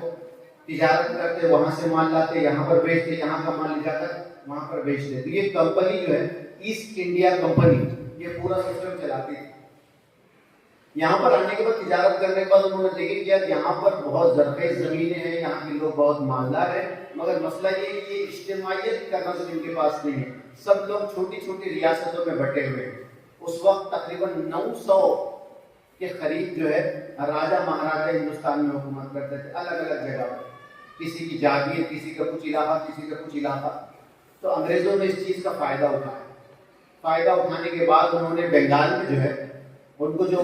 تجارت کرتے, وہاں سے مال لاتے, یہاں پر بیچتے, یہاں کا مال لے جا کر وہاں پر بیچتے. تو یہ کمپنی جو ہے ایسٹ انڈیا کمپنی یہ پورا سسٹم چلاتی تھی. یہاں پر آنے کے بعد تجارت کرنے کے بعد انہوں نے دیکھ کیا کہ یہاں پر بہت زرخیز زمینیں ہیں, یہاں کے لوگ بہت مالدار ہیں, مگر مسئلہ یہ ہے کہ اجتماعیت کا نظم ان کے پاس نہیں ہے. سب لوگ چھوٹی چھوٹی ریاستوں میں بٹے ہوئے ہیں. اس وقت تقریباً 900 کے قریب جو ہے راجہ مہاراجہ ہندوستان میں حکومت کرتے تھے الگ الگ جگہ پر. کسی کی جاگیر, کسی کا کچھ علاقہ, کسی کا کچھ علاقہ. تو انگریزوں نے اس چیز کا فائدہ اٹھایا. فائدہ اٹھانے کے بعد انہوں نے بنگال میں جو ہے ان کو جو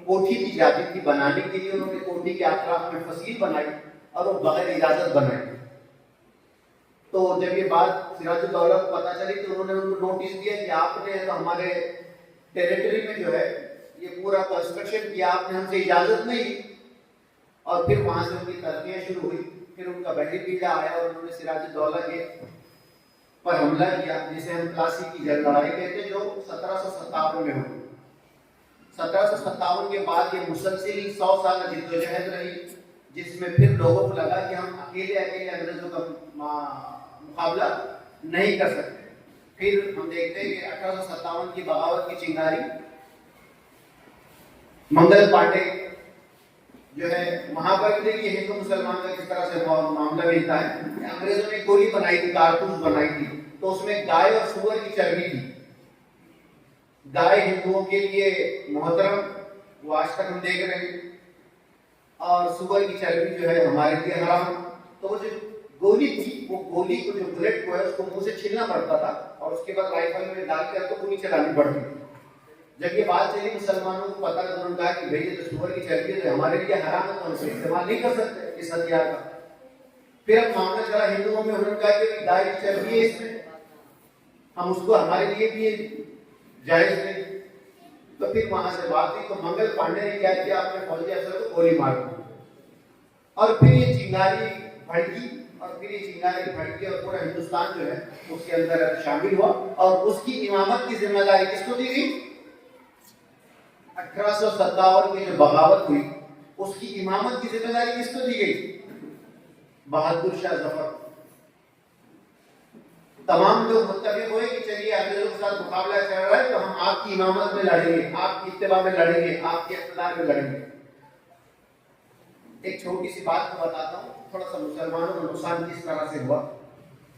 کوٹھی دی جاتی تھی بنانے کے لیے, انہوں نے کوٹھی کے اطراف میں فصیل بنائی اور وہ بغیر اجازت بنائی. تو جب یہ بات سراج الدولہ کو پتہ چلی تو انہوں نے ان کو نوٹس دیا کہ آپ نے تو ہمارے ٹیریٹری میں جو ہے یہ پورا کنسٹرکشن کیا, آپ نے ہم سے اجازت نہیں دی. اور پھر وہاں سے ان کی ترقیاں شروع ہوئی. پھر ان کا بحری بیڑا آیا اور انہوں نے سراج الدولہ کے پر حملہ کیا, جسے ہم پلاسی کی لڑائی کہتے ہیں, جو 1757 میں ہوئی. 1757 کے بعد یہ مسلسل 100 سال جدوجہد رہی, جس میں پھر لوگوں کو لگا کہ ہم اکیلے انگریزوں کا مقابلہ نہیں کر سکتے. پھر ہم دیکھتے ہیں کہ 1857 کی بغاوت کی چنگاری منگل پانڈے جو ہے وہاں پر دیکھیے ہندو مسلمان کا کس طرح سے معاملہ ملتا ہے. انگریزوں نے گولی بنائی تھی, کارتوس بنائی تھی, تو اس میں گائے اور سور کی چربی تھی. گائے ہندوؤں کے لیے محترم, وہ آج تک ہم دیکھ رہے ہیں, اور سور کی چربی جو ہے ہمارے لیے حرام. تو وہ جو گولی تھی, وہ گولی کو جو بلٹ کو ہے اس کو منہ سے چھیلنا پڑتا تھا اور اس کے بعد رائفل میں ڈال کر تو گولی چلانی پڑتی تھی. جب یہ بات چلی مسلمانوں کو پتہ لگا, انہوں نے کہا کہ بھئی یہ تو سور کی چربی ہے, ہمارے لیے حرام ہے, تو ہم اسے استعمال نہیں کر سکتے اس ہتھیار کا. پھر اب معاملہ چلا ہندوؤں میں, انہوں نے کہا کہ گائے کی چربی ہے اس میں, ہم اس کو ہمارے لیے بھی جائز نہیں. تو پھر وہاں سے بات ہوئی. تو منگل پانڈے نے کیا کیا, اپنے فوجی افسر کو گولی مار دی. اور پھر یہ چنگاری بھڑکی, اور پھر یہ چنگاری بھڑکی اور پورا ہندوستان جو ہے اس کے اندر شامل ہوا. اور اس کی امامت کی ذمہ داری کس کو دی گئی؟ 1857 کی جو بغاوت ہوئی اس کی امامت کی ذمہ داری کس کو دی گئی؟ بہادر شاہ ظفر. تمام لوگ متفق ہوئے کہ چلیے انگریزوں کے ساتھ مقابلہ چل رہا ہے تو ہم آپ کی امامت میں لڑیں گے, آپ کی اتباع میں لڑیں گے, آپ کے اقتدار میں لڑیں گے. ایک چھوٹی سی بات کو بتاتا ہوں, تھوڑا سا مسلمانوں کا نقصان کس طرح سے ہوا,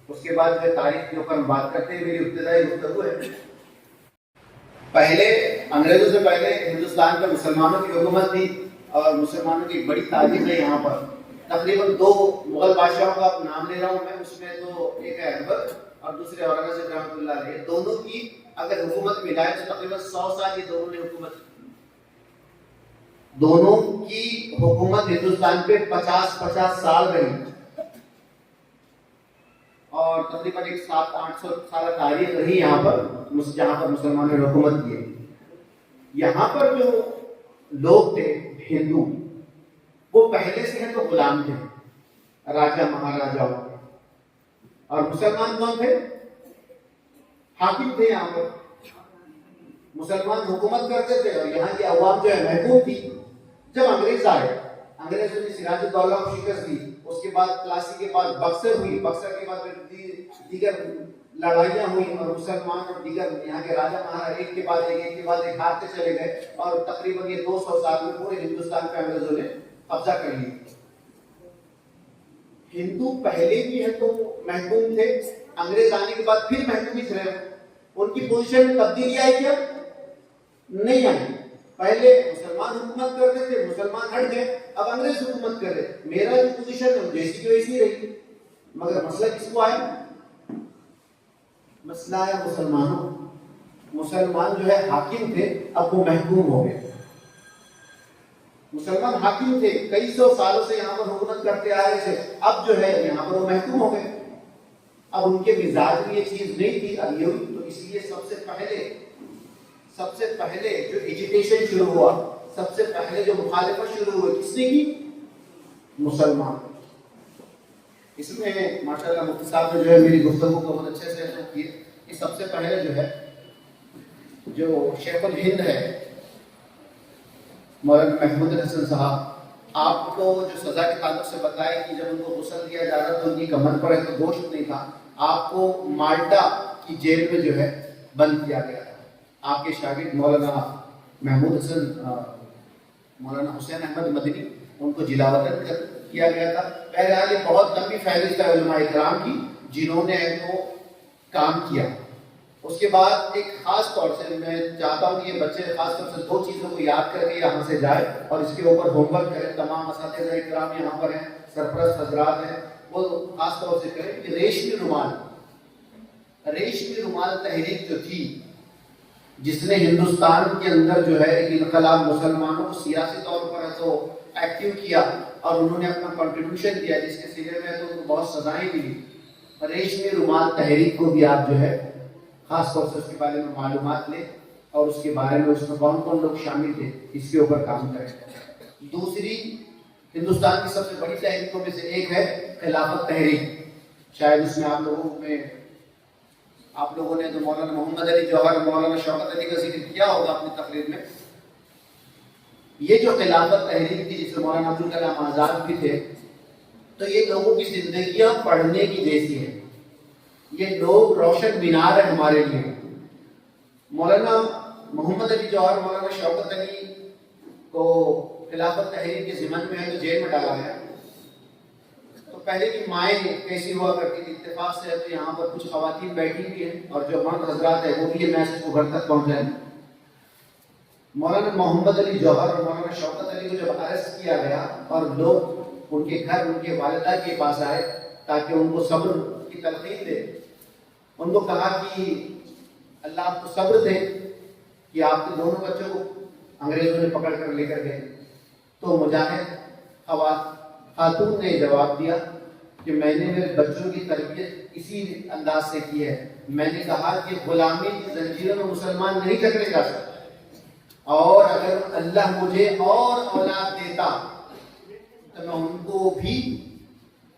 اس کے بعد جو تاریخ کے اوپر ہم بات کرتے ہیں. میری ابتدائی گفتگو ہے. پہلے انگریزوں سے پہلے ہندوستان پر مسلمانوں کی حکومت تھی اور مسلمانوں کی بڑی تاریخ ہے. یہاں پر تقریباً 2 مغل بادشاہوں کا نام لے رہا ہوں میں, اس میں تو ایک ہے اکبر اور دوسرے اورنگزیب رحمۃ اللہ علیہ. دونوں کی اگر حکومت ملائے تو تقریباً 100 سال یہ دونوں نے حکومت کی. دونوں کی حکومت ہندوستان پہ 50 سال رہی اور تقریباً 700-800 سال تاریخ رہی یہاں پر, جہاں پر مسلمانوں نے حکومت کی. یہاں پر جو لوگ تھے ہندو, وہ پہلے سے ہیں تو غلام تھے راجہ مہاراجاؤں کے, اور مسلمان کون تھے؟ حاکم تھے. یہاں پر مسلمان حکومت کرتے تھے اور یہاں کی عوام جو ہے محکوم تھی. جب انگریز آئے, انگریزوں نے سراج الدولہ کو شکست دی, اس کے بعد پلاسی کے بعد بکسر ہوئی, بکسر کے بعد دیگر لڑائیاں ہوئی اور مسلمان اور دیگر یہاں کے راجہ مہاراجا ایک کے بعد ایک ہارتے چلے گئے اور تقریباً یہ 200 سال میں پورے ہندوستان پہ انگریزوں نے قبضہ کر لیا. ہندو پہلے بھی ہے تو محکوم تھے, انگریز آنے کے بعد پھر محکوم ہی رہے. ان کی پوزیشن میں تبدیلی آئی کیا؟ نہیں آئی. پہلے مسلمان حکومت کرتے تھے, مسلمان ہٹ گئے, اب انگریز حکومت کر رہے. میرا جو پوزیشن ہے جیسی کی ویسی رہی, مگر مسئلہ کس کو آیا؟ مسئلہ ہے مسلمانوں. مسلمان جو ہے حاکم تھے, اب وہ محکوم ہو گئے. مسلمان حاکم تھے, کئی 100 سالوں سے یہاں پر حکومت کرتے آ رہے تھے, اب جو ہے یہاں پر وہ محکوم ہو گئے. اب ان کے مزاج میں یہ چیز نہیں تھی, اب یہ ہوئی. تو اس لیے سب سے پہلے سب سے پہلے جو ایجوکیشن شروع ہوا، سب سے پہلے جو مخالفت شروع ہوئی، کس نے کی؟ مسلمان۔ اس میں ماشاءاللہ مفتی صاحب نے جو ہے میری گفتگو کو بہت اچھے سے کی کہ سب سے پہلے جو ہے جو شیخ الہند ہے مولانا محمود حسن صاحب، آپ کو جو سزا کے تعلق سے بتائے کہ جب ان کو غسل دیا جا رہا تو ان کی کمر پر ایک گوشت نہیں تھا، آپ کو مالٹا کی جیل میں جو ہے بند کیا گیا تھا۔ آپ کے شاگرد مولانا محمود حسن مولانا حسین احمد مدنی، ان کو جلا وطن کیا گیا تھا۔ بہرحال یہ بہت لمبی فہرست ہے علماء کرام کی جنہوں نے ان کو کام کیا۔ اس کے بعد ایک خاص طور سے میں چاہتا ہوں کہ یہ بچے خاص طور سے دو چیزوں کو یاد کر کے یہاں سے جائے اور اس کے اوپر ہوم ورک کریں۔ تمام اساتذہ کرام یہاں پر ہیں، سرپرست حضرات ہیں، وہ خاص طور سے کریں کہ ریشمی رومال تحریک جو تھی، جس نے ہندوستان کے اندر جو ہے ایک انقلاب، مسلمانوں کو سیاسی طور پر تو ایکٹیو کیا اور انہوں نے اپنا کنٹریبیوشن دیا، جس کے سلسلے میں تو بہت سزائیں ملی۔ ریشمی رومال تحریک کو بھی آپ جو ہے خاص طور سے اس کے بارے میں معلومات لیں اور اس کے بارے میں اس میں کون کون لوگ شامل تھے اس کے اوپر کام کریں۔ دوسری ہندوستان کی سب سے بڑی تحریکوں میں سے ایک ہے خلافت تحریک۔ شاید اس میں آپ لوگوں نے تو مولانا محمد علی جوہر، مولانا شوکت علی کا ذکر کیا ہوگا اپنی تقریر میں۔ یہ جو خلافت تحریک تھی جس میں مولانا ابوالکلام آزاد بھی تھے، تو یہ لوگوں کی زندگیاں پڑھنے کی جیسی ہے، یہ لوگ روشن مینار ہے ہمارے لیے۔ مولانا محمد علی جوہر، مولانا شوکت علی کو خلافت تحریک کے ضمن میں ہے تو جیل میں ڈالا گیا۔ تو پہلے کی مائیں کیسی ہوا کرتی تھی، اتفاق سے ہے تو یہاں پر کچھ خواتین بیٹھی ہوئی ہیں اور جو مرد حضرات ہیں وہ بھی یہ میسج کو گھر تک پہنچائیں۔ مولانا محمد علی جوہر اور مولانا شوکت علی کو جب اریسٹ کیا گیا اور لوگ ان کے گھر ان کے والدہ کے پاس آئے تاکہ ان کو صبر کی تلقین دے، ان کو کہا کہ اللہ آپ کو صبر دے کہ آپ کے دونوں بچوں کو انگریزوں نے پکڑ کر لے کر گئے۔ تو مجاہد خاتون نے جواب دیا کہ میں نے میرے بچوں کی تربیت اسی انداز سے کی ہے، میں نے کہا کہ غلامی کی زنجیروں میں مسلمان نہیں جکڑے جا سکتے، اور اگر اللہ مجھے اور اولاد دیتا تو میں ان کو بھی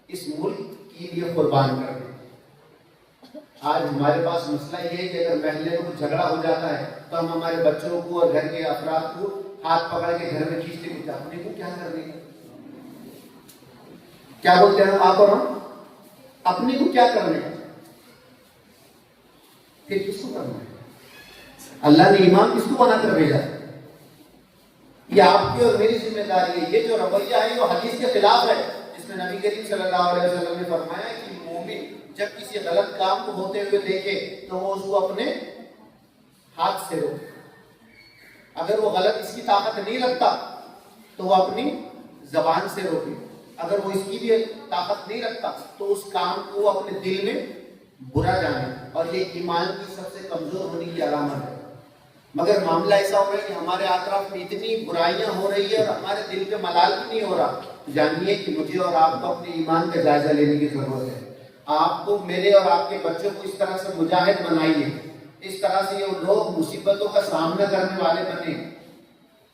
اس ملک کے لیے قربان کر دوں۔ آج ہمارے پاس مسئلہ یہ ہے کہ اگر محلے میں کچھ جھگڑا ہو جاتا ہے تو ہم ہمارے بچوں کو اور گھر کے افراد کو ہاتھ پکڑ کے گھر میں کھینچتے کچھ اپنے کو کیا کرنے کا، کیا بولتے ہیں آپ اور ہم، اپنے کو کیا کرنے کا، پھر کس کو کرنا ہے؟ اللہ نے ایمان کس کو بنا کر بھیجا؟ یہ آپ کی اور میری ذمہ داری ہے۔ یہ جو رویہ ہے وہ حدیث کے خلاف ہے، جس میں نبی کریم صلی اللہ علیہ وسلم نے فرمایا کہ مومن جب کسی غلط کام کو ہوتے ہوئے دیکھے تو وہ اس کو اپنے ہاتھ سے روکے، اگر وہ غلط اس کی طاقت نہیں رکھتا تو وہ اپنی زبان سے روکے، اگر وہ اس کی بھی طاقت نہیں رکھتا تو اس کام کو اپنے دل میں برا جانے، اور یہ ایمان کی سب سے کمزور ہونے کی علامت ہے۔ مگر معاملہ ایسا ہو رہا ہے کہ ہمارے اطراف میں اتنی برائیاں ہو رہی ہے اور ہمارے دل پہ ملال بھی نہیں ہو رہا۔ جانیے کہ مجھے اور آپ کو اپنے ایمان کا جائزہ لینے کی ضرورت ہے۔ آپ کو، میرے اور آپ کے بچوں کو اس طرح سے مجاہد بنائیے، اس طرح سے یہ لوگ مصیبتوں کا سامنا کرنے والے بنے،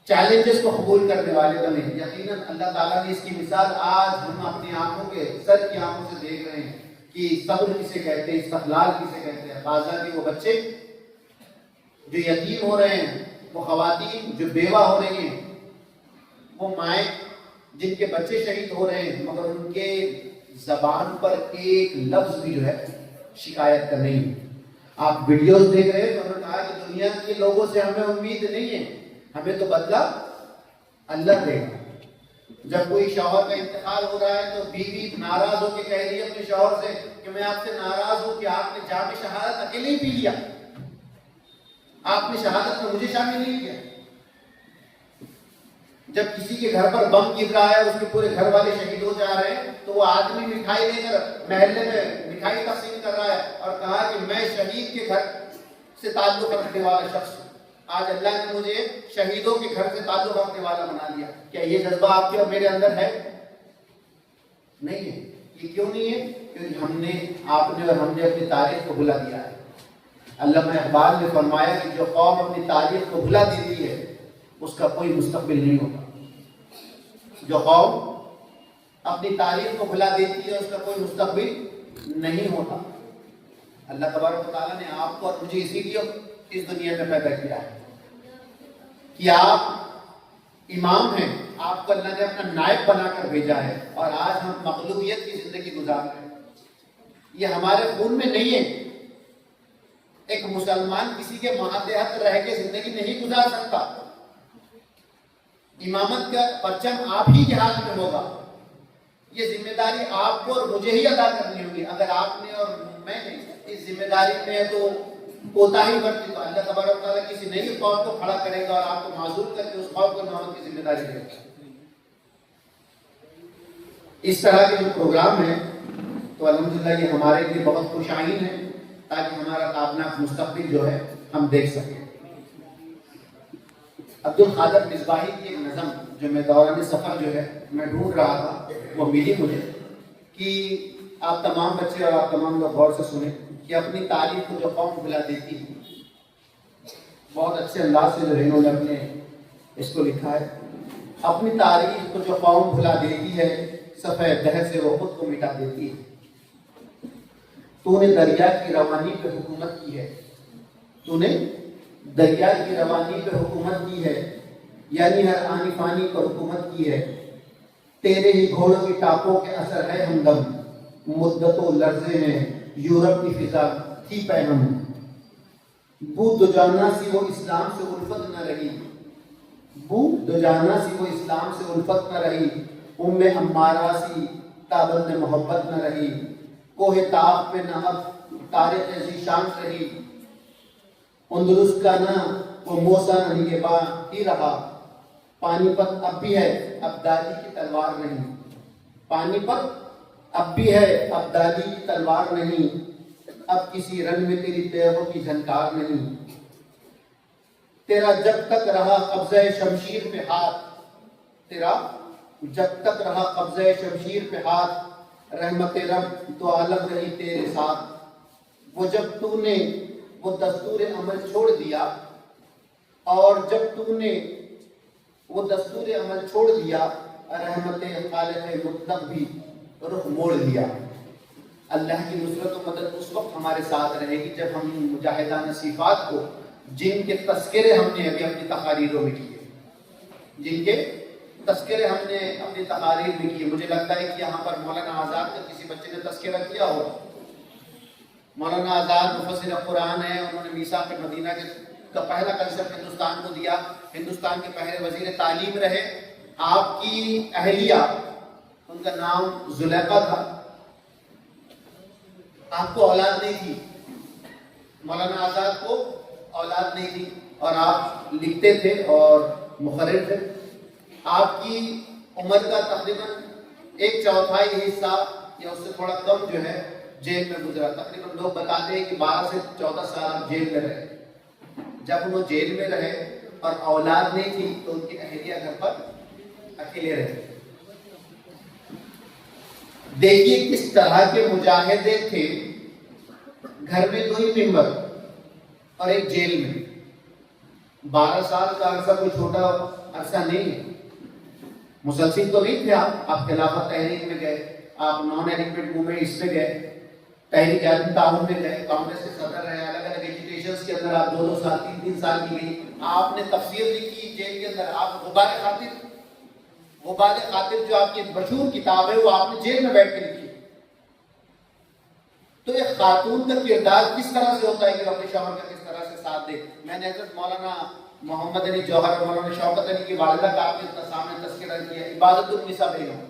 چیلنجز کو قبول کرنے والے بنے۔ یقیناً اللہ تعالیٰ نے اس کی مثال آج ہم اپنی آنکھوں کے سر کی آنکھوں سے دیکھ رہے ہیں کہ صبر کسے کہتے ہیں، استقلال کسے کہتے ہیں۔ بازار کے وہ بچے جو یتیم ہو رہے ہیں، وہ خواتین جو بیوہ ہو رہی ہیں، وہ مائیں جن کے بچے شہید ہو رہے ہیں، مگر ان کے زبان پر ایک لفظ بھی جو ہے شکایت کا نہیں ہے۔ آپ ویڈیوز دیکھ رہے ہیں تو انہوں نے کہا کہ دنیا کے لوگوں سے ہمیں امید نہیں ہے، ہمیں تو بدلہ اللہ دے گا۔ جب کوئی شوہر کا انتقال ہو رہا ہے تو بیوی ناراض ہو کے کہہ رہی ہے اپنے شوہر سے کہ میں آپ سے ناراض ہوں کہ آپ نے جام شہادت اکیلے ہی پی لیا، آپ نے شہادت میں مجھے شامل نہیں کیا۔ جب کسی کے گھر پر بم گر رہا ہے، اس کے پورے گھر والے شہید ہو جا رہے ہیں، تو وہ آدمی مٹھائی لے کر محلے میں مٹھائی تقسیم کر رہا ہے اور کہا کہ میں شہید کے گھر سے تعلق رکھنے والا شخص ہوں، آج اللہ نے مجھے شہیدوں کے گھر سے تعلق رکھنے والا بنا دیا۔ کیا یہ جذبہ آپ کے اور میرے اندر ہے؟ نہیں ہے۔ یہ کیوں نہیں ہے؟ کیونکہ آپ نے اور ہم نے اپنی تاریخ کو بھلا دیا ہے۔ علامہ اقبال نے فرمایا کہ جو قوم اپنی تاریخ کو بھلا دیتی ہے اس کا کوئی مستقبل نہیں ہوتا. جو قوم اپنی تاریخ کو بھلا دیتی ہے اس کا کوئی مستقبل نہیں ہوتا. اللہ تبارک و تعالیٰ نے آپ کو اور مجھے اسی لیے اس دنیا میں پیدا کیا ہے کہ آپ امام ہیں. آپ کو اللہ نے اپنا نائب بنا کر بھیجا ہے اور آج ہم مغلوبیت کی زندگی گزار رہے ہیں. یہ ہمارے خون میں نہیں ہے. ایک مسلمان کسی کے ماتحت رہ کے زندگی نہیں گزار سکتا. امامت کا پرچم آپ ہی کے ہاتھ میں ہوگا. یہ ذمہ داری آپ کو اور مجھے ہی ادا کرنی ہوگی. اگر آپ نے اور میں نے اس ذمہ داری میں تو کوتاہی برتی تو اللہ تبارک و تعالیٰ کسی نئی قوم کو کھڑا کرے گا اور آپ کو معذور کر کے اس قوم کو امامت کی ذمہ داری دے گا. اس طرح کے جو پروگرام ہیں تو الحمدللہ یہ ہمارے لیے بہت خوش آئین ہے تاکہ ہمارا تابناک مستقبل جو ہے ہم دیکھ سکیں. عبدالقادر مصباحی کی ایک نظم جو میں دوران سفر جو ہے میں ڈھونڈ رہا تھا وہ ملی مجھے کہ آپ تمام بچے اور آپ تمام لوگ غور سے سنیں کہ اپنی تاریخ کو جو قوم بھلا دیتی ہے. بہت اچھے انداز سے جو انہوں نے اپنے اس کو لکھا ہے. اپنی تاریخ کو جو قوم بھلا دیتی ہے صفحہ دہر سے وہ خود کو مٹا دیتی ہے. تو نے دریا کی روانی پہ حکومت کی ہے. تو نے دریا کی روانی پہ حکومت کی ہے یعنی ہر آنی فانی پر حکومت کی ہے. تیرے ہی گھوڑوں کی ٹاپوں کے اثر ہے ہمدم مدت و لرزے میں یورپ کی فضا تھی پیغام. بو دو جانا سی وہ اسلام سے الفت نہ رہی. بو دو جانا سی وہ اسلام سے الفت نہ رہی. ام امارہ سی تابند محبت نہ رہی. کوہ طاف پہ نہ اب تاریخ ذیشان رہی. اندلس کا نہ وہ موسیٰ نہ نگہباں ہی رہا. پانی پت اب بھی ہے اب دادی کی تلوار نہیں. پانی پت اب بھی ہے اب دادی کی تلوار نہیں. اب کسی رنگ میں تیری تیغوں کی جھنکار نہیں. تیرا جب تک رہا قبضہ شمشیر پہ ہاتھ. تیرا جب تک رہا قبضہ شمشیر پہ ہاتھ رحمت رب تو عالم رہی تیرے ساتھ. وہ جب تو نے وہ دستور عمل چھوڑ دیا اور جب تو نے وہ دستور عمل چھوڑ دیا رحمت خالق مطلق بھی رخ موڑ لیا. اللہ کی نصرت و مدد اس وقت ہمارے ساتھ رہے گی جب ہم مجاہدان صفات کو جن کے تذکرے ہم نے ابھی اپنی تقاریروں میں کیے جن کے تذکرے ہم نے اپنی تقاریر میں کیے. مجھے لگتا ہے کہ یہاں پر مولانا آزاد کا کسی بچے نے تذکرہ کیا ہو. مولانا آزاد مفسر قرآن ہے. انہوں نے میثاق مدینہ کا پہلا کنسپٹ ہندوستان کو دیا. ہندوستان کے پہلے وزیر تعلیم رہے. آپ کی اہلیہ ان کا نام زلیخا تھا. آپ کو اولاد نہیں تھی. مولانا آزاد کو اولاد نہیں تھی اور آپ لکھتے تھے اور مقرر تھے. آپ کی عمر کا تقریباً 1/4 حصہ یا اس سے تھوڑا کم جو ہے جیل میں گزرا. تقریباً لوگ بتاتے ہیں کہ 12 سے 14 سال جیل میں رہے. جب انہوں جیل میں رہے اور اولاد نہیں تھی تو ان کی اہلیہ گھر پر اکیلے رہے. دیکھیے کس طرح کے مجاہدے تھے. گھر میں 2 ہی ممبر اور ایک جیل میں. 12 سال کا عرصہ کوئی چھوٹا عرصہ نہیں ہے. مسلسل تو نہیں تھے آپ خلافت تحریک میں گئے, آپ نان ایلیگمنٹ موومنٹ اس میں گئے, تحریک عدم تعاون میں گئے, کانگریس کے صدر رہے, الگ الگ ایجوکیشنز کے اندر آپ 2 سال 3 سال کی گئی. آپ نے تفسیر لکھی جیل کے اندر. آپ غبار خاطر جو آپ کی مشہور کتاب ہے وہ آپ نے جیل میں بیٹھ کے لکھی. تو ایک خاتون کا کردار کس طرح سے ہوتا ہے کہ اپنے شوہر کا کس طرح سے ساتھ دے. میں نے حضرت مولانا محمد علی جوہر اور مولانا شوکت علی کی والدہ کا آپ کے سامنے تذکرہ کیا. عبادت النساء بیگم,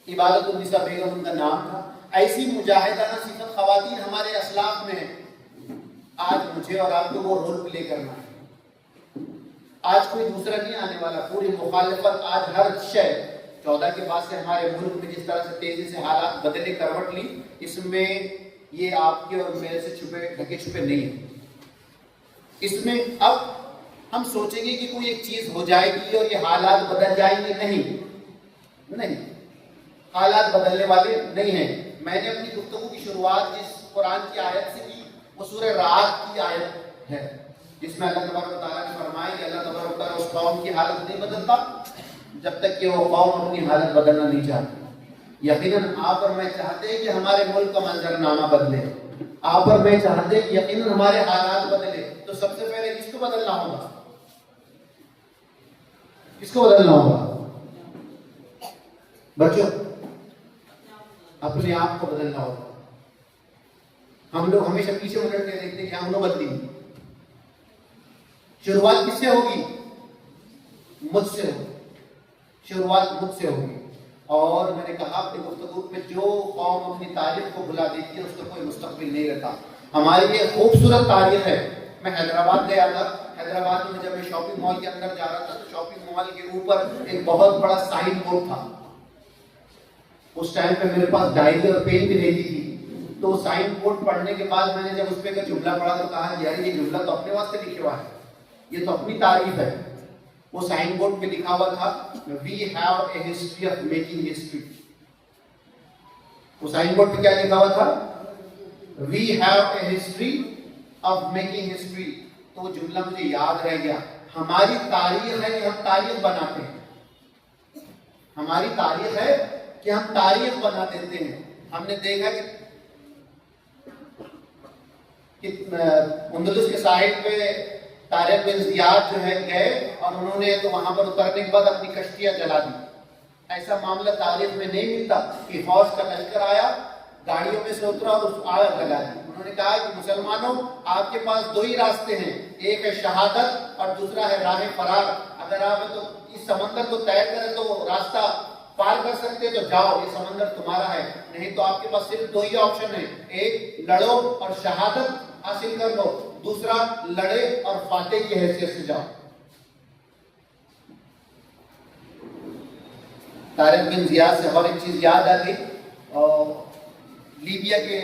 عبادت النساء بیگم ان کا نام تھا. ایسی مجاہدانہ صفت خواتین ہمارے اسلاف میں ہیں. آج مجھے اور آپ کو وہ رول پلے کرنا ہے. آج کوئی دوسرا نہیں آنے والا. پوری مخالفت آج ہر شے 14 کے بعد سے ہمارے ملک میں جس طرح سے تیزی سے حالات بدلے کروٹ لی, اس میں یہ آپ کے اور میرے سے چھپے ڈھکے چھپے نہیں ہیں. اس میں اب ہم سوچیں گے کہ کوئی ایک چیز ہو جائے گی اور یہ حالات بدل جائیں گے. نہیں, حالات بدلنے والے نہیں ہیں. میں نے اپنی گفتگو کی شروعات جس قرآن کی آیت سے کی وہ سورہ رعد کی آیت ہے جس میں اللہ تبارک و تعالیٰ نے فرمایا کہ اللہ تبارک و تعالیٰ اس قوم کی حالت نہیں بدلتا جب تک کہ وہ قوم اپنی حالت بدلنا نہیں چاہتی۔ یقیناً آپ اور میں چاہتے ہیں کہ ہمارے ملک کا منظرنامہ بدلے، آپ اور میں چاہتے ہیں کہ یقیناً ہمارے حالات بدلے، تو سب سے پہلے کس کو بدلنا ہوگا؟ کس کو بدلنا ہوگا؟ بچوں، اپنے آپ کو بدلنا ہوگا۔ ہم لوگ ہمیشہ پیچھے مڑ کے دیکھتے ہیں کہ ہم لوگ بدلیں گے۔ شروعات کس سے ہوگی؟ مجھ سے ہوگی، شروعات مجھ سے ہوگی۔ اور میں نے کہا اپنی گفتگو میں جو قوم اپنی تاریخ کو بھلا دیتی ہے اس کا کوئی مستقبل نہیں رہتا۔ ہماری یہ خوبصورت تاریخ ہے۔ میں حیدرآباد گیا تھا، حیدرآباد میں جب میں شاپنگ مال کے اندر جا رہا تھا تو شاپنگ مال کے اوپر ایک بہت بڑا سائن بورڈ تھا۔ اس ٹائم پہ میرے پاس ڈائری اور پین بھی نہیں تھی، تو سائن بورڈ پڑھنے کے بعد میں نے جب اس پہ کا جملہ پڑھا تو کہا یار یہ جملہ تو اپنے واسطے لکھا ہوا ہے، یہ تو اپنی تعریف ہے۔ وہ سائن بورڈ پہ لکھا ہوا تھا we have a history of making history. وہ سائن بورڈ پہ کیا لکھا ہوا تھا؟ We have a history of making history. تو وہ جملہ مجھے یاد رہ گیا۔ ہماری تاریخ ہے کہ ہم تاریخ بناتے ہیں، ہماری تاریخ ہے کہ ہم تاریخ بنا دیتے ہیں۔ ہم نے دیکھا کہ اندلس کے ساحل پہ طارق بن زیاد جو ہے گئے اور انہوں نے تو وہاں پر اترنے کے بعد اپنی کشتیاں جلا دی۔ ایسا معاملہ تاریخ میں نہیں ملتا کہ فوج کا لشکر آیا، گاڑیوں میں سے اترا اور اس آگ لگا دی۔ انہوں نے کہا کہ مسلمانوں آپ کے پاس دو ہی راستے ہیں، ایک ہے شہادت اور دوسرا ہے راہ فرار۔ اگر آپ تو اس سمندر کو طے کریں تو راستہ پار کر سکتے تو جاؤ، یہ سمندر تمہارا ہے، نہیں تو آپ کے پاس صرف دو ہی آپشن ہیں، ایک لڑو اور شہادت حاصل کر لو، دوسرا لڑے اور فاتح کی حیثیت سے جاؤ۔ طارق بن زیاد سے اور ایک چیز یاد آ گئی، اور لیبیا کے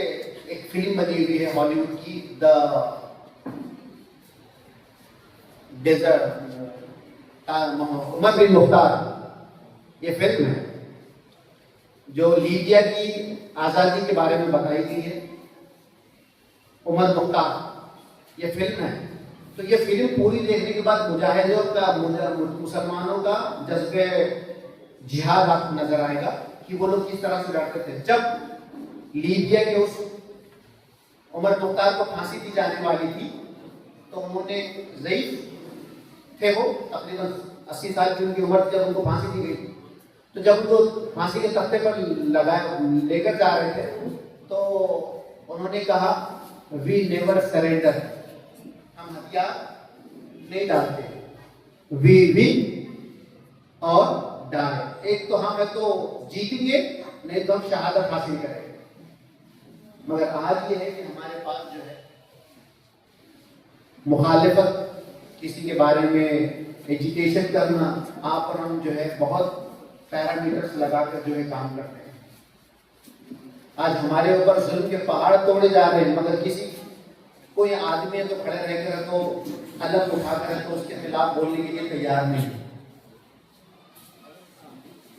ایک فلم بنی ہوئی ہے ہالی ووڈ کی، دا ڈیزرٹ، عمر بن مختار، یہ فلم ہے جو لیبیا کی آزادی کے بارے میں بتائی گئی ہے۔ عمر مختار یہ فلم ہے، تو یہ فلم پوری دیکھنے کے بعد مجاہدوں کا، مسلمانوں کا جذبہ جہاد آپ کو نظر آئے گا کہ وہ لوگ کس طرح سے لڑتے تھے۔ جب لیبیا کے اس عمر مختار کو پھانسی دی جانے والی تھی تو انہوں نے، ضعیف تھے وہ، تقریباً 80 سال کی ان کی عمر جب ان کو پھانسی دی گئی، تو جب ان کو پھانسی کے تختے پر لے کر جا رہے تھے تو انہوں نے کہا وی نیور سرینڈر، ہم ہتھیار نہیں ڈالتے، وی ون اور ڈائے، ایک تو ہم ہے تو جیتیں گے نہیں تو ہم شہادت حاصل کریں گے۔ مگر آج یہ ہے کہ ہمارے پاس جو ہے مخالفت، کسی کے بارے میں ایجیٹیشن کرنا، آپ اور ہم جو ہے بہت پیرامیٹرز لگا کر جو ہے کام کرتے ہیں۔ آج ہمارے اوپر ظلم کے پہاڑ توڑے جا رہے ہیں، مگر کسی کوئی آدمی ہے تو کھڑے رہ کر تو علم اٹھا کر تو اس کے خلاف بولنے کے لیے تیار نہیں،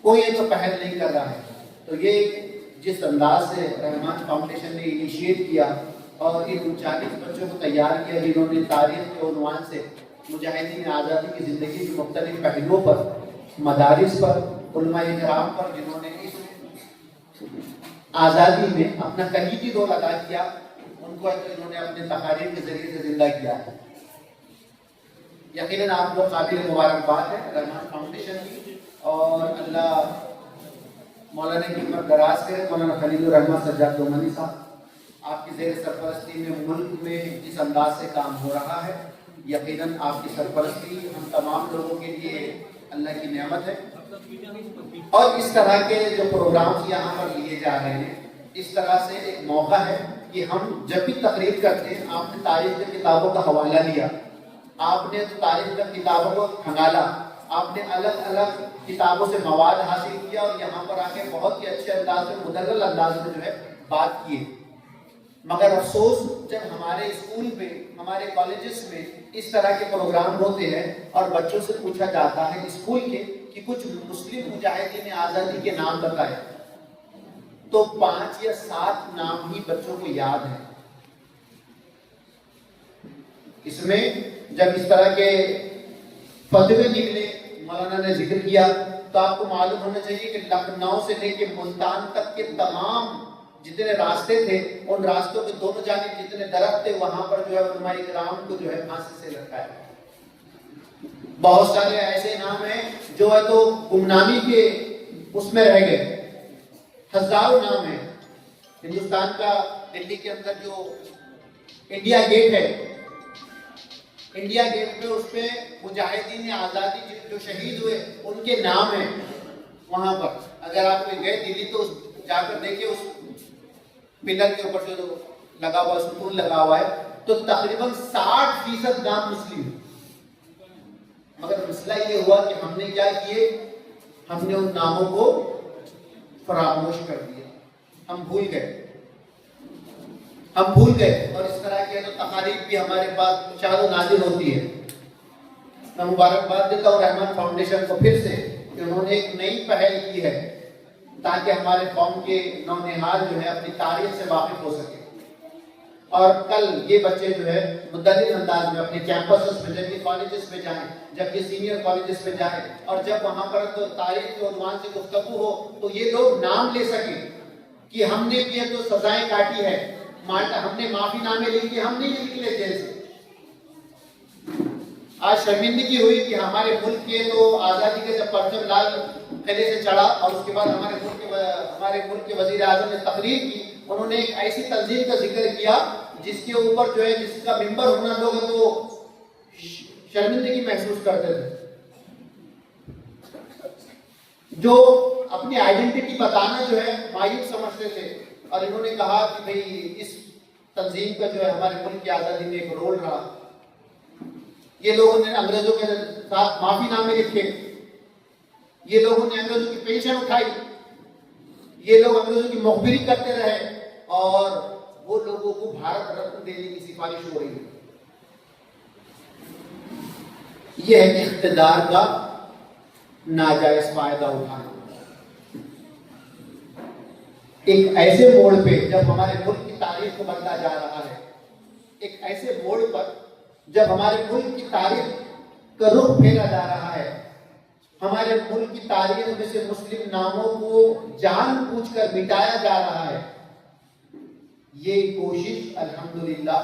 کوئی تو پہل نہیں کر رہا ہے۔ تو یہ جس انداز سے رحمان فاؤنڈیشن نے انیشیٹ کیا اور ان 40 بچوں کو تیار کیا جنہوں نے تاریخ کے عنوان سے مجاہدین آزادی کی زندگی کے مختلف پہلوؤں پر، مدارس پر، علماء کرام پر، جنہوں نے اس آزادی میں اپنا کلیدی رول ادا کیا، ان کو انہوں نے اپنے تقاریر کے ذریعے سے زندہ کیا ہے۔ یقیناً آپ کو قابل مبارکباد ہے رحمان فاؤنڈیشن کی، اور اللہ مولانا کی عمر دراز کرے۔ مولانا خلیل الرحمن سجاد دومنی صاحب، آپ کی زیر سرپرستی میں ملک میں جس انداز سے کام ہو رہا ہے، یقیناً آپ کی سرپرستی ہم تمام لوگوں کے لیے اللہ کی نعمت ہے۔ اور اس طرح کے جو پروگرامز یہاں پر لیے جا رہے ہیں، اس طرح سے ایک موقع ہے کہ ہم جب بھی تقریر کرتے ہیں، آپ نے تاریخ کی کتابوں کا حوالہ لیا، آپ نے تاریخ کی کتابوں کو کھنگالا، آپ نے الگ الگ کتابوں سے مواد حاصل کیا اور یہاں پر آ کے بہت ہی اچھے انداز میں، مدلل انداز میں جو ہے بات کی۔ مگر افسوس جب ہمارے اسکول میں، ہمارے کالجز میں اس طرح کے پروگرام ہوتے ہیں اور بچوں سے پوچھا جاتا ہے اسکول کے کہ کچھ مسلم مجاہدین آزادی کے نام بتائے، تو 5 یا 7 نام ہی بچوں کو یاد ہیں۔ اس میں جب اس طرح کے فتوے نکلے، مولانا نے ذکر کیا، تو آپ کو معلوم ہونا چاہیے کہ لکھنؤ سے لے کے ملتان تک کے تمام جتنے راستے تھے، ان راستوں کے دونوں جانب جتنے درخت تھے، وہاں پر جو ہے علماء کرام کو جو ہے پھانسی سے لٹکایا۔ بہت سارے ایسے نام ہیں جو ہے تو گمنامی کے اس میں رہ گئے، ہزاروں نام ہیں۔ ہندوستان کا دلی کے اندر جو انڈیا گیٹ ہے، انڈیا گیٹ پہ اس پہ مجاہدین آزادی جو شہید ہوئے ان کے نام ہیں وہاں پر۔ اگر آپ گئے دلی تو جا کر دیکھیں، اس پلر کے اوپر جو لگا ہوا ستون لگا ہوا ہے، تو تقریباً 60% نام مسلم۔ مگر مسئلہ یہ ہوا کہ ہم نے کیا کیے، ہم نے ان ناموں کو فراموش کر دیا، ہم بھول گئے۔ اور اس طرح کے تو تقاریب بھی ہمارے پاس شاد و نادر ہوتی ہے۔ میں مبارکباد دیتا ہوں رحمان فاؤنڈیشن کو پھر سے کہ انہوں نے ایک نئی پہل کی ہے تاکہ ہمارے قوم کے نونہال جو ہے اپنی تاریخ سے واقف ہو سکے۔ اور کل یہ بچے جو ہے مدلل انداز میں اپنے کیمپسز میں، جب یہ کالجز میں جائیں، جب یہ سینئر کالجز میں جائیں، اور جب وہاں پر تو تاریخ کے عنوان سے گفتگو ہو، تو یہ لوگ نام لے سکیں کہ ہم نے بھی تو سزائیں کاٹی ہے، ہم نے معافی نامے لکھے، ہم نہیں نکلے جیل سے۔ آج شرمندگی ہوئی کہ ہمارے ملک کے تو آزادی کے جب پرچم لال قلعے سے چڑھا، اور اس کے بعد ہمارے ملک کے وزیر اعظم نے تقریر کی، انہوں نے ایک ایسی تنظیم کا ذکر کیا جس کے اوپر جو ہے جس کا ممبر ہونا لوگ تو شرمندگی محسوس کرتے تھے، جو اپنی آئیڈینٹی بتانا جو ہے مایوس سمجھتے تھے۔ اور انہوں نے کہا کہ بھئی اس تنظیم کا جو ہے ہمارے ملک کی آزادی میں ایک رول رہا۔ یہ لوگوں نے انگریزوں کے ساتھ معافی نامے لکھے، یہ لوگوں نے انگریزوں کی پینشن اٹھائی، یہ لوگ انگریزوں کی مخبری کرتے رہے، اور وہ لوگوں کو بھارت رتن دینے کی سفارش ہو رہی ہے۔ یہ ہے اقتدار کا ناجائز فائدہ اٹھانا۔ ایک ایسے موڑ پہ جب ہمارے ملک کی تاریخ کو بدلا جا رہا ہے، ایک ایسے موڑ پر جب ہمارے ملک کی تاریخ کا رخ پھیرا جا رہا ہے، ہمارے ملک کی تاریخ میں سے مسلم ناموں کو جان بوجھ کر مٹایا جا رہا ہے، یہ کوشش الحمدللہ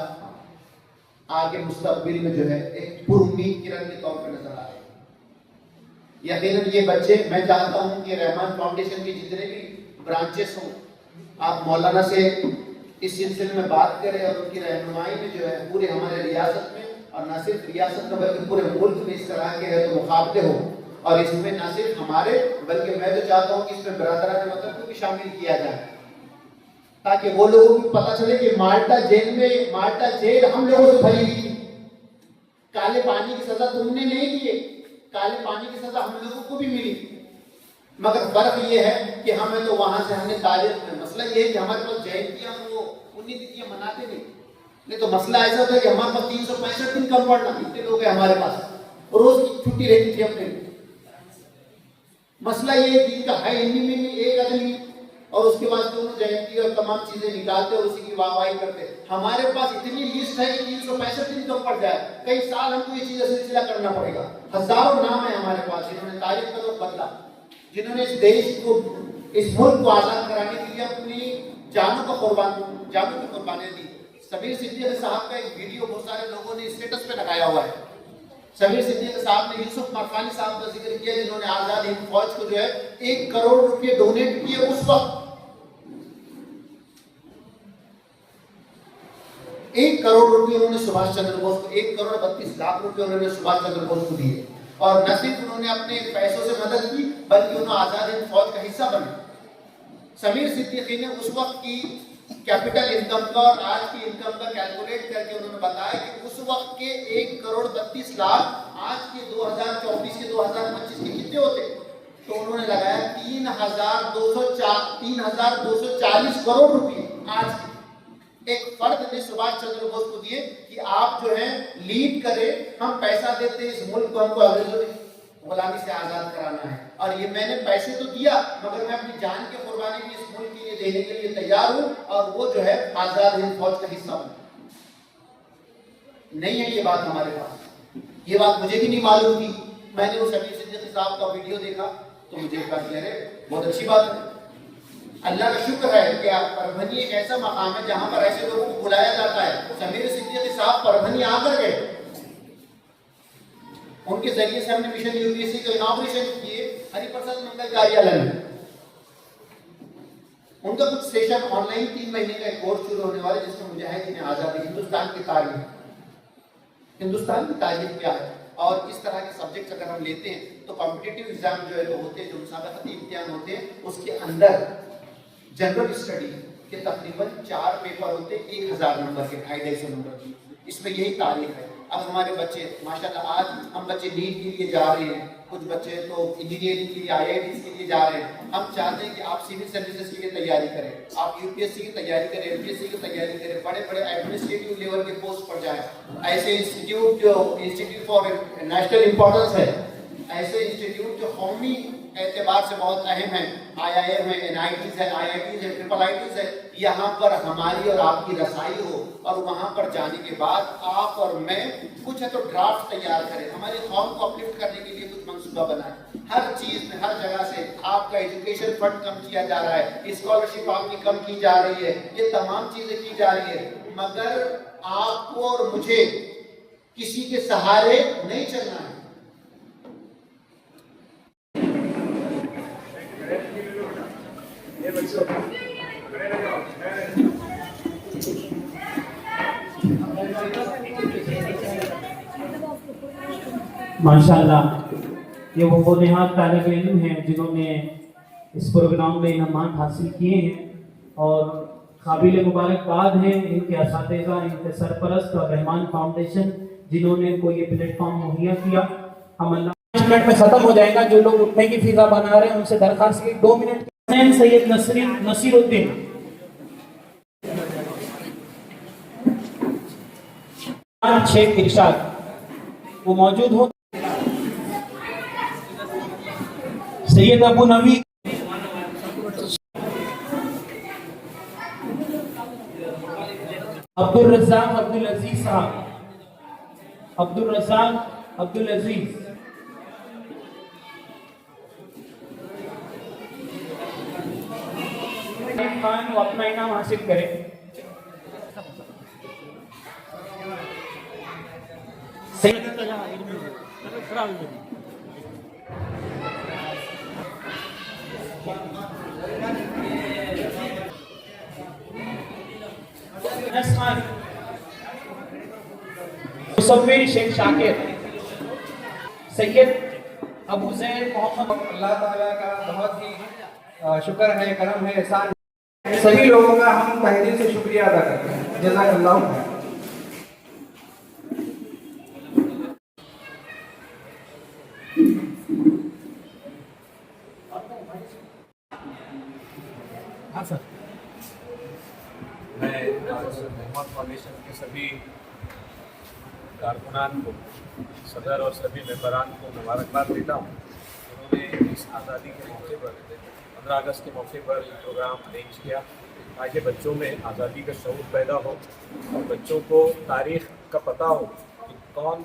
آگے مستقبل میں جو ہے ایک پرامید کرن کے طور پر نظر آ رہی ہے۔ یقیناً یہ بچے، میں چاہتا ہوں کہ رحمان فاؤنڈیشن کے جتنے بھی برانچز ہوں، آپ مولانا سے اس سلسلے میں بات کریں، اور ان کی رہنمائی میں جو ہے پورے ہمارے ریاست میں، اور نہ صرف ریاست میں بلکہ پورے ملک میں اس طرح کے ہے تو مقابلے ہوں، اور اس میں نہ صرف ہمارے بلکہ میں تو چاہتا ہوں کہ اس میں برادران مطلب کو بھی شامل کیا جائے، تاکہ وہ لوگوں کو پتہ چلے کہ مالٹا جیل ہم لوگوں سے بھری ہوئی تھی، کالے پانی کی سزا تم نے نہیں دی، کالے پانی کی سزا ہم لوگوں کو بھی ملی، مگر فرق یہ ہے کہ ہمیں تو وہاں سے ہم نے تاریخ میں، مسئلہ یہ ہے کہ ہمارے پاس جینتیاں وہ 19 تتیاں مناتے نہیں تو مسئلہ ایسا ہوتا ہے کہ ہمارے پاس 365 دن کم پڑنا، اتنے لوگ ہیں ہمارے پاس، روز کی چھٹی رہتی تھی اپنے لیے۔ مسئلہ یہ ہے کہ ان کا ہے میں ایک آدمی، اور اس کے بعد دونوں جینتی اور تمام چیزیں نکالتے اور اسی کی واہ واہی کرتے۔ ہمارے پاس اتنی لسٹ ہے کہ 365 دن کم پڑ جائے، کئی سال ہم کو یہ چیزیں سلسلہ کرنا پڑے گا۔ ہزاروں نام ہیں ہمارے پاس جنہوں نے تاریخ کا رخ بدلا، جنہوں نے اس دیش کو، اس ملک کو آزاد کرانے کے لیے اپنی جانوں کی قربانیاں دی۔ سمیر صدیقی صاحب کا ایک ویڈیو بہت سارے لوگوں نے اسٹیٹس پہ لگایا ہوا ہے۔ سمیر صدیقی صاحب نے یوسف مرفانی صاحب کا ذکر کیا جنہوں نے آزاد ہند فوج کو جو ہے 1 کروڑ روپے ڈونیٹ کیے اس وقت۔ 1 کروڑ روپے انہوں نے سبھاش چندر بوس کو، 1 کروڑ 32 لاکھ روپے انہوں نے سبھاش چندر بوس کو دیے، اور نہ صرف انہوں نے اپنے پیسوں سے مدد کی بلکہ انہوں نے آزاد ہند فوج کا حصہ بنے۔ سمیر صدیقی نے اس وقت کی کیپٹل انکم کا اور آج کی انکم کا کیلکولیٹ کر کے انہوں نے بتایا کہ اس وقت کے 1 کروڑ 32 لاکھ آج کے 2024 کے 2025 کے کتنے ہوتے، تو انہوں نے لگایا 3240 کروڑ روپے آج کے ایک فرد نے سبھاش چندر بوس کو دیے کہ آپ جو ہے لیڈ کرے، ہم پیسہ دیتے اس ملک کو، ہم کو انگریزوں کی غلامی سے آزاد کرانا ہے، اور یہ میں نے پیسے تو دیا مگر میں اپنی جان کی قربانی بھی اس ملک کے لیے دینے کے لیے تیار ہوں، اور وہ جو ہے آزاد ہند فوج کا حصہ بنا۔ نہیں ہے یہ بات ہمارے پاس، یہ بات مجھے بھی نہیں معلوم تھی. میں نے اس امیر صدیقی صاحب کا ویڈیو دیکھا تو مجھے کہا کہ ارے بہت اچھی بات ہے. اللہ کا شکر ہے کہ پربھنی ایک ایسا مقام ہے جہاں پر ایسے لوگوں کو بلایا جاتا ہے. امیر صدیقی صاحب پربھنی آ کر گئے، ان کے ذریعے سے ہم نے mission U P S C کا اناگوریشن کیے ہری پرساد منگل کاریالے میں. ان کا کچھ سیشن آن لائن 3 مہینے کا ایک کورس شروع ہونے والا ہے جس میں مجاہدین آزادی، ہندوستان کی تاریخ، ہندوستان کی تاریخ کیا ہے. اور اس طرح کے سبجیکٹس اگر ہم لیتے ہیں تو کمپٹیٹیو ایگزام جو ہے وہ ہوتے ہیں، جو مسابقتی امتحان ہوتے ہیں، اس کے اندر جنرل اسٹڈی کے تقریباً 4 پیپر ہوتے ہیں 1000 نمبر کے، 250 نمبر کی. اس میں یہی تاریخ ہے. اب ہمارے بچے ماشاءاللہ آج ہم بچے نیٹ کے لیے جا رہے ہیں، کچھ بچے تو انجینئرنگ کے لیے IITs کے لیے جا رہے ہیں. ہم چاہتے ہیں کہ آپ سول سروسز کے لیے تیاری کریں، آپ UPSC کی تیاری کریں، MPSC کی تیاری کریں، بڑے بڑے ایڈمنسٹریٹو لیول کے پوسٹ پر جائیں. ایسے انسٹیٹیوٹ جو انسٹیٹیوٹ فار نیشنل امپورٹنس ہے، ایسے انسٹیٹیوٹ جو قومی اعتبار سے بہت اہم ہیں، IIM ہے، NITs ہے، IITs ہے، IIITs ہے، یہاں پر ہماری اور آپ کی رسائی ہو. اور وہاں پر جانے کے بعد آپ اور میں کچھ ہے تو ڈرافٹ تیار کریں، ہماری قوم کو اپلفٹ کرنے کے لیے کچھ منصوبہ بنائیں. ہر چیز میں ہر جگہ سے آپ کا ایجوکیشن فنڈ کم کیا جا رہا ہے، اسکالرشپ آپ کی کم کی جا رہی ہے، یہ تمام چیزیں کی جا رہی ہے، مگر آپ کو اور مجھے کسی کے سہارے نہیں چلنا ہے. ماشاءاللہ یہ وہ بنیاد طالب علم ہیں جنہوں نے اس پروگرام میں انعامات حاصل کیے ہیں اور قابل مبارکباد ہیں ان کے اساتذہ، ان کے سرپرست اور رحمان فاؤنڈیشن جنہوں نے ان کو یہ پلیٹ فارم مہیا کیا. ہم اللہ 5 منٹ میں ختم ہو جائے گا. جو لوگ اٹھنے کی فضا بنا رہے ہیں ان سے درخواست کی 2 منٹ. حسین سید نصیر الدین، شیخ ارشاد وہ موجود ہو. سید ابو نوی، عبدالرزاق عبدالعزیز صاحب، عبدالرزاق عبدالعزیز. خان وہ اپنا انعام حاصل کرے. مصور شیخ شاکر، سید ابو زید محمد. اللہ تعالیٰ کا بہت ہی شکر ہے، کرم ہے، احسان. سبھی لوگوں کا ہم تہ دل سے شکریہ ادا کرتے ہیں. جزاک اللہ خیر. میں محمد فاؤنڈیشن کے سبھی کارکنان کو، صدر اور سبھی ممبران کو مبارکباد دیتا ہوں. انہوں نے اس آزادی کے موقع پر 15 اگست کے موقع پر یہ پروگرام ارینج کیا تاکہ بچوں میں آزادی کا شعور پیدا ہو اور بچوں کو تاریخ کا پتہ ہو کہ کون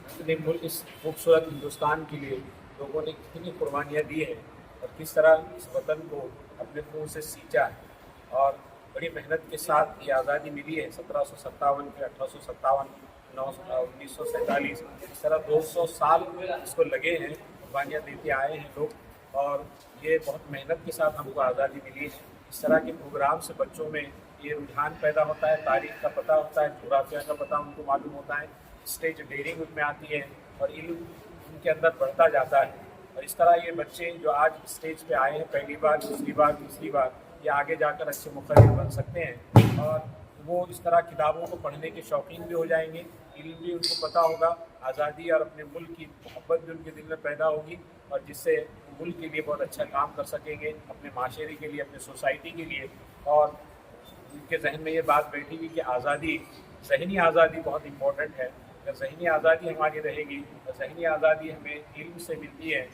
اپنے ملک اس خوبصورت ہندوستان کے لیے لوگوں نے کتنی قربانیاں دی ہیں اور کس طرح اس وطن کو اپنے خون سے سینچا ہے اور بڑی محنت کے ساتھ یہ آزادی ملی ہے. 1757 کے 1857 1947 اس طرح 200 سال اس کو لگے ہیں، قربانیاں دیتے آئے ہیں لوگ اور یہ بہت محنت کے ساتھ ہم کو آزادی ملی ہے. اس طرح کے پروگرام سے بچوں میں یہ رجحان پیدا ہوتا ہے، تاریخ کا پتہ ہوتا ہے، جغرافیہ کا پتہ ان کو معلوم ہوتا ہے، اسٹیج ڈیرنگ ان میں آتی ہے اور علم ان کے اندر بڑھتا جاتا ہے. اور اس طرح یہ بچے جو آج اسٹیج پہ آئے ہیں پہلی بار، دوسری بار، تیسری بار، یہ آگے جا کر اچھے مقرر بن سکتے ہیں اور وہ اس طرح کتابوں کو پڑھنے کے شوقین بھی ہو جائیں گے. علم بھی ان کو پتہ ہوگا، آزادی اور اپنے ملک کی محبت بھی ان کے دل میں پیدا ہوگی اور جس سے ملک کے لیے بہت اچھا کام کر سکیں گے، اپنے معاشرے کے لیے، اپنے سوسائٹی کے لیے. اور ان کے ذہن میں یہ بات بیٹھی ہوئی کہ آزادی، ذہنی آزادی بہت امپورٹنٹ ہے. اگر ذہنی آزادی ہماری رہے گی تو ذہنی آزادی ہمیں علم سے ملتی ہے،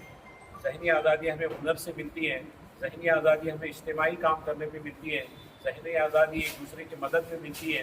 ذہنی آزادی ہمیں ہنر سے ملتی ہے، ذہنی آزادی ہمیں اجتماعی کام کرنے پہ ملتی ہے، ذہنی آزادی ایک دوسرے کی مدد میں ملتی ہے.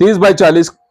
30/40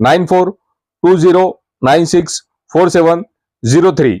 9420964703।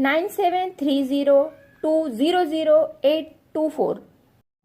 9730200824।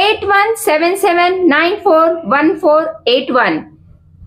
8177941481,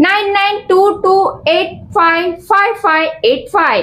9922855585।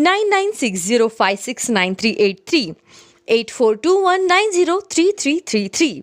9960569383, 8421903333।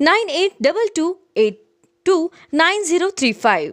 9822829035।